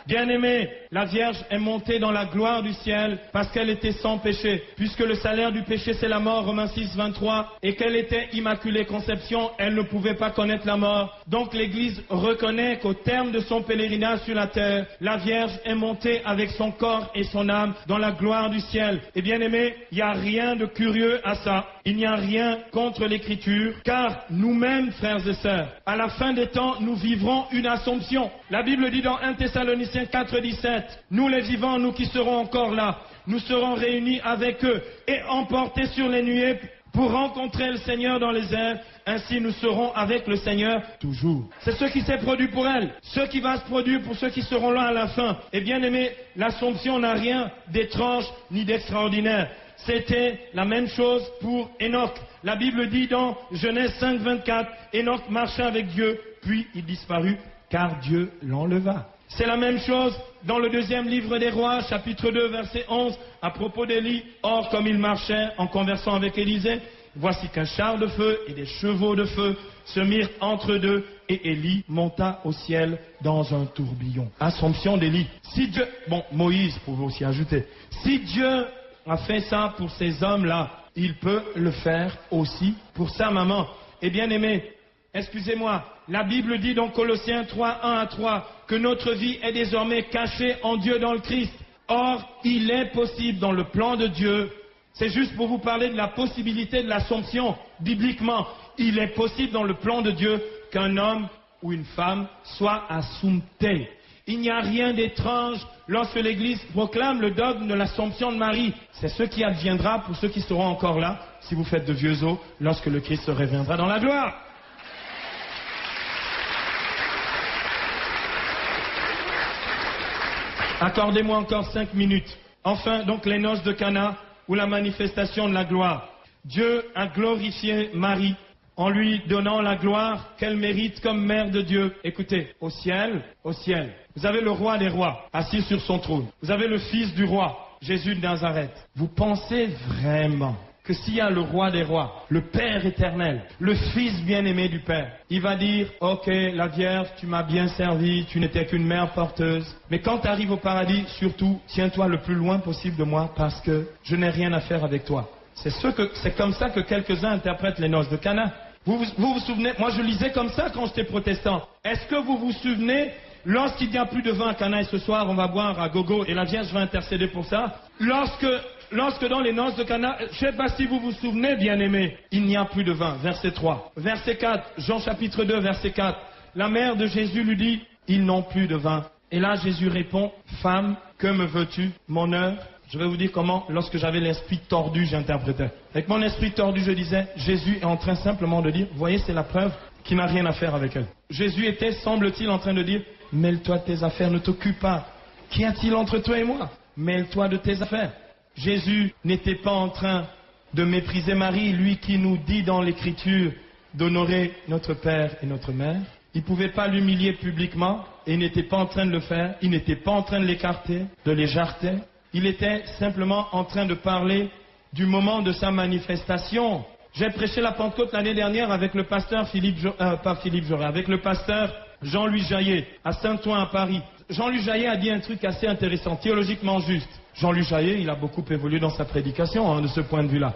Bien-aimé, la Vierge est montée dans la gloire du ciel parce qu'elle était sans péché. Puisque le salaire du péché c'est la mort, Romains 6, 23, et qu'elle était immaculée conception, elle ne pouvait pas connaître la mort. Donc l'Église reconnaît qu'au terme de son pèlerinage sur la terre, la Vierge est montée avec son corps et son âme dans la gloire du ciel. Et bien-aimé, il n'y a rien de curieux à ça. Il n'y a rien contre l'Écriture, car nous-mêmes, frères et sœurs, à la fin des temps, nous vivrons une Assomption. La Bible dit dans 1 Thessaloniciens 4, 17, nous les vivants, nous qui serons encore là, nous serons réunis avec eux et emportés sur les nuées pour rencontrer le Seigneur dans les airs. Ainsi nous serons avec le Seigneur toujours. C'est ce qui s'est produit pour elle, ce qui va se produire pour ceux qui seront là à la fin. Et bien aimé, l'Assomption n'a rien d'étrange ni d'extraordinaire. C'était la même chose pour Enoch. La Bible dit dans Genèse 5, 24, Enoch marcha avec Dieu, puis il disparut, car Dieu l'enleva. C'est la même chose dans le deuxième livre des Rois, chapitre 2, verset 11, à propos d'Élie. Or, comme il marchait en conversant avec Élisée, voici qu'un char de feu et des chevaux de feu se mirent entre deux, et Élie monta au ciel dans un tourbillon. Assomption d'Élie. Si Dieu, Moïse pouvait aussi ajouter, si Dieu a fait ça pour ces hommes-là, il peut le faire aussi pour sa maman. Et bien aimé, excusez-moi, la Bible dit dans Colossiens 3, 1 à 3, que notre vie est désormais cachée en Dieu dans le Christ. Or, il est possible dans le plan de Dieu, c'est juste pour vous parler de la possibilité de l'Assomption, bibliquement, il est possible dans le plan de Dieu qu'un homme ou une femme soit assompté. Il n'y a rien d'étrange lorsque l'Église proclame le dogme de l'Assomption de Marie. C'est ce qui adviendra pour ceux qui seront encore là, si vous faites de vieux os, lorsque le Christ se reviendra dans la gloire. Accordez-moi encore 5 minutes. Enfin, donc, les noces de Cana, ou la manifestation de la gloire. Dieu a glorifié Marie en lui donnant la gloire qu'elle mérite comme mère de Dieu. Écoutez, au ciel, vous avez le roi des rois assis sur son trône. Vous avez le fils du roi, Jésus de Nazareth. Vous pensez vraiment que s'il y a le roi des rois, le Père éternel, le fils bien-aimé du Père, il va dire, ok, la Vierge, tu m'as bien servi, tu n'étais qu'une mère porteuse, mais quand tu arrives au paradis, surtout, tiens-toi le plus loin possible de moi parce que je n'ai rien à faire avec toi. C'est comme ça que quelques-uns interprètent les noces de Cana. Vous vous souvenez, moi je lisais comme ça quand j'étais protestant. Est-ce que vous vous souvenez, lorsqu'il n'y a plus de vin à Cana et ce soir on va boire à gogo et la Vierge va intercéder pour ça, lorsque dans les noces de Cana, je ne sais pas si vous vous souvenez, bien-aimés, il n'y a plus de vin, verset 3. Verset 4, Jean chapitre 2, verset 4, la mère de Jésus lui dit, ils n'ont plus de vin. Et là Jésus répond, femme, que me veux-tu, mon heure? Je vais vous dire comment, lorsque j'avais l'esprit tordu, j'interprétais. Avec mon esprit tordu, je disais, Jésus est en train simplement de dire, voyez, c'est la preuve qu'il n'a rien à faire avec elle. Jésus était, semble-t-il, en train de dire, mêle-toi de tes affaires, ne t'occupe pas. Qu'y a-t-il entre toi et moi? Mêle-toi de tes affaires. Jésus n'était pas en train de mépriser Marie, lui qui nous dit dans l'Écriture d'honorer notre Père et notre Mère. Il ne pouvait pas l'humilier publiquement et il n'était pas en train de le faire. Il n'était pas en train de l'écarter, de l'éjarter. Il était simplement en train de parler du moment de sa manifestation. J'ai prêché la Pentecôte l'année dernière avec le pasteur avec le pasteur Jean-Louis Jaillet à Saint-Ouen à Paris. Jean-Louis Jaillet a dit un truc assez intéressant, théologiquement juste. Jean-Louis Jaillet, il a beaucoup évolué dans sa prédication de ce point de vue-là.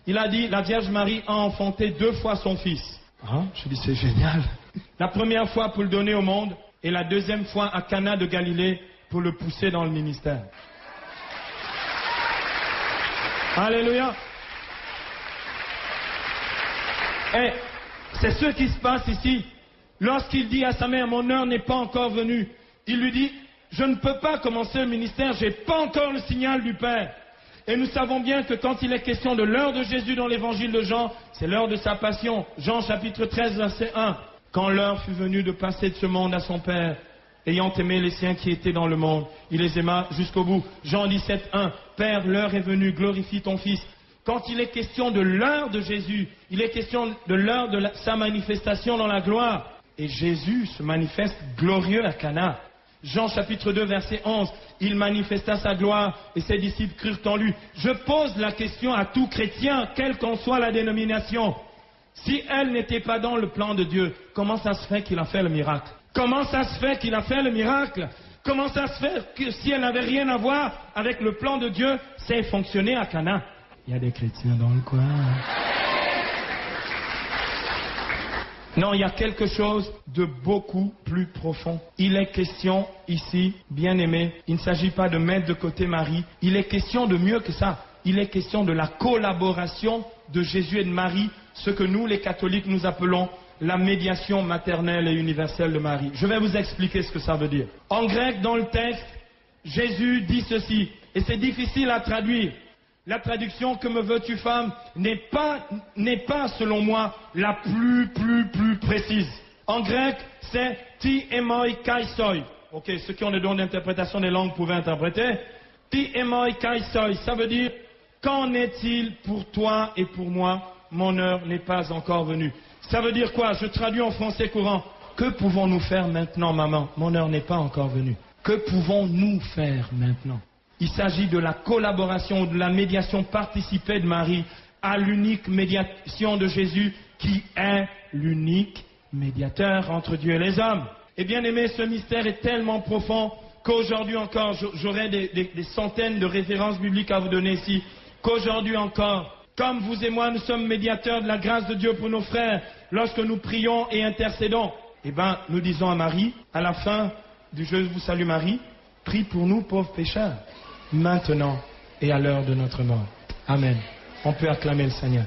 Il a dit, la Vierge Marie a enfanté 2 fois son fils. Je dis, c'est génial. La première fois pour le donner au monde et la deuxième fois à Cana de Galilée pour le pousser dans le ministère. Alléluia. Et c'est ce qui se passe ici. Lorsqu'il dit à sa mère, mon heure n'est pas encore venue, il lui dit, je ne peux pas commencer le ministère, je n'ai pas encore le signal du Père. Et nous savons bien que quand il est question de l'heure de Jésus dans l'évangile de Jean, c'est l'heure de sa passion. Jean chapitre 13, verset 1. Quand l'heure fut venue de passer de ce monde à son Père, ayant aimé les siens qui étaient dans le monde, il les aima jusqu'au bout. Jean 17, 1. Père, l'heure est venue, glorifie ton Fils. Quand il est question de l'heure de Jésus, il est question de l'heure de sa manifestation dans la gloire. Et Jésus se manifeste glorieux à Cana. Jean chapitre 2, verset 11. Il manifesta sa gloire et ses disciples crurent en lui. Je pose la question à tout chrétien, quelle qu'en soit la dénomination. Si elle n'était pas dans le plan de Dieu, comment ça se fait qu'il a fait le miracle? Comment ça se fait qu'il a fait le miracle? Comment ça se fait que si elle n'avait rien à voir avec le plan de Dieu, c'est fonctionné à Cana? Il y a des chrétiens dans le coin. Non, il y a quelque chose de beaucoup plus profond. Il est question ici, bien-aimé, il ne s'agit pas de mettre de côté Marie, il est question de mieux que ça. Il est question de la collaboration de Jésus et de Marie, ce que nous, les catholiques, nous appelons la médiation maternelle et universelle de Marie. Je vais vous expliquer ce que ça veut dire. En grec, dans le texte, Jésus dit ceci, et c'est difficile à traduire. La traduction « que me veux-tu, femme » n'est pas, selon moi, la plus précise. En grec, c'est « ti emoi kaisoi ». Ok, ceux qui ont le don d'interprétation des langues pouvaient interpréter. « Ti emoi kaisoi », ça veut dire « qu'en est-il pour toi et pour moi ? Mon heure n'est pas encore venue ». Ça veut dire quoi? Je traduis en français courant. Que pouvons-nous faire maintenant, maman? Mon heure n'est pas encore venue. Que pouvons-nous faire maintenant? Il s'agit de la collaboration, de la médiation participée de Marie à l'unique médiation de Jésus qui est l'unique médiateur entre Dieu et les hommes. Et bien aimé, ce mystère est tellement profond qu'aujourd'hui encore, j'aurais des centaines de références bibliques à vous donner ici, qu'aujourd'hui encore, comme vous et moi, nous sommes médiateurs de la grâce de Dieu pour nos frères, lorsque nous prions et intercédons, eh bien, nous disons à Marie, à la fin du Je vous salue Marie, prie pour nous pauvres pécheurs, maintenant et à l'heure de notre mort. Amen. On peut acclamer le Seigneur.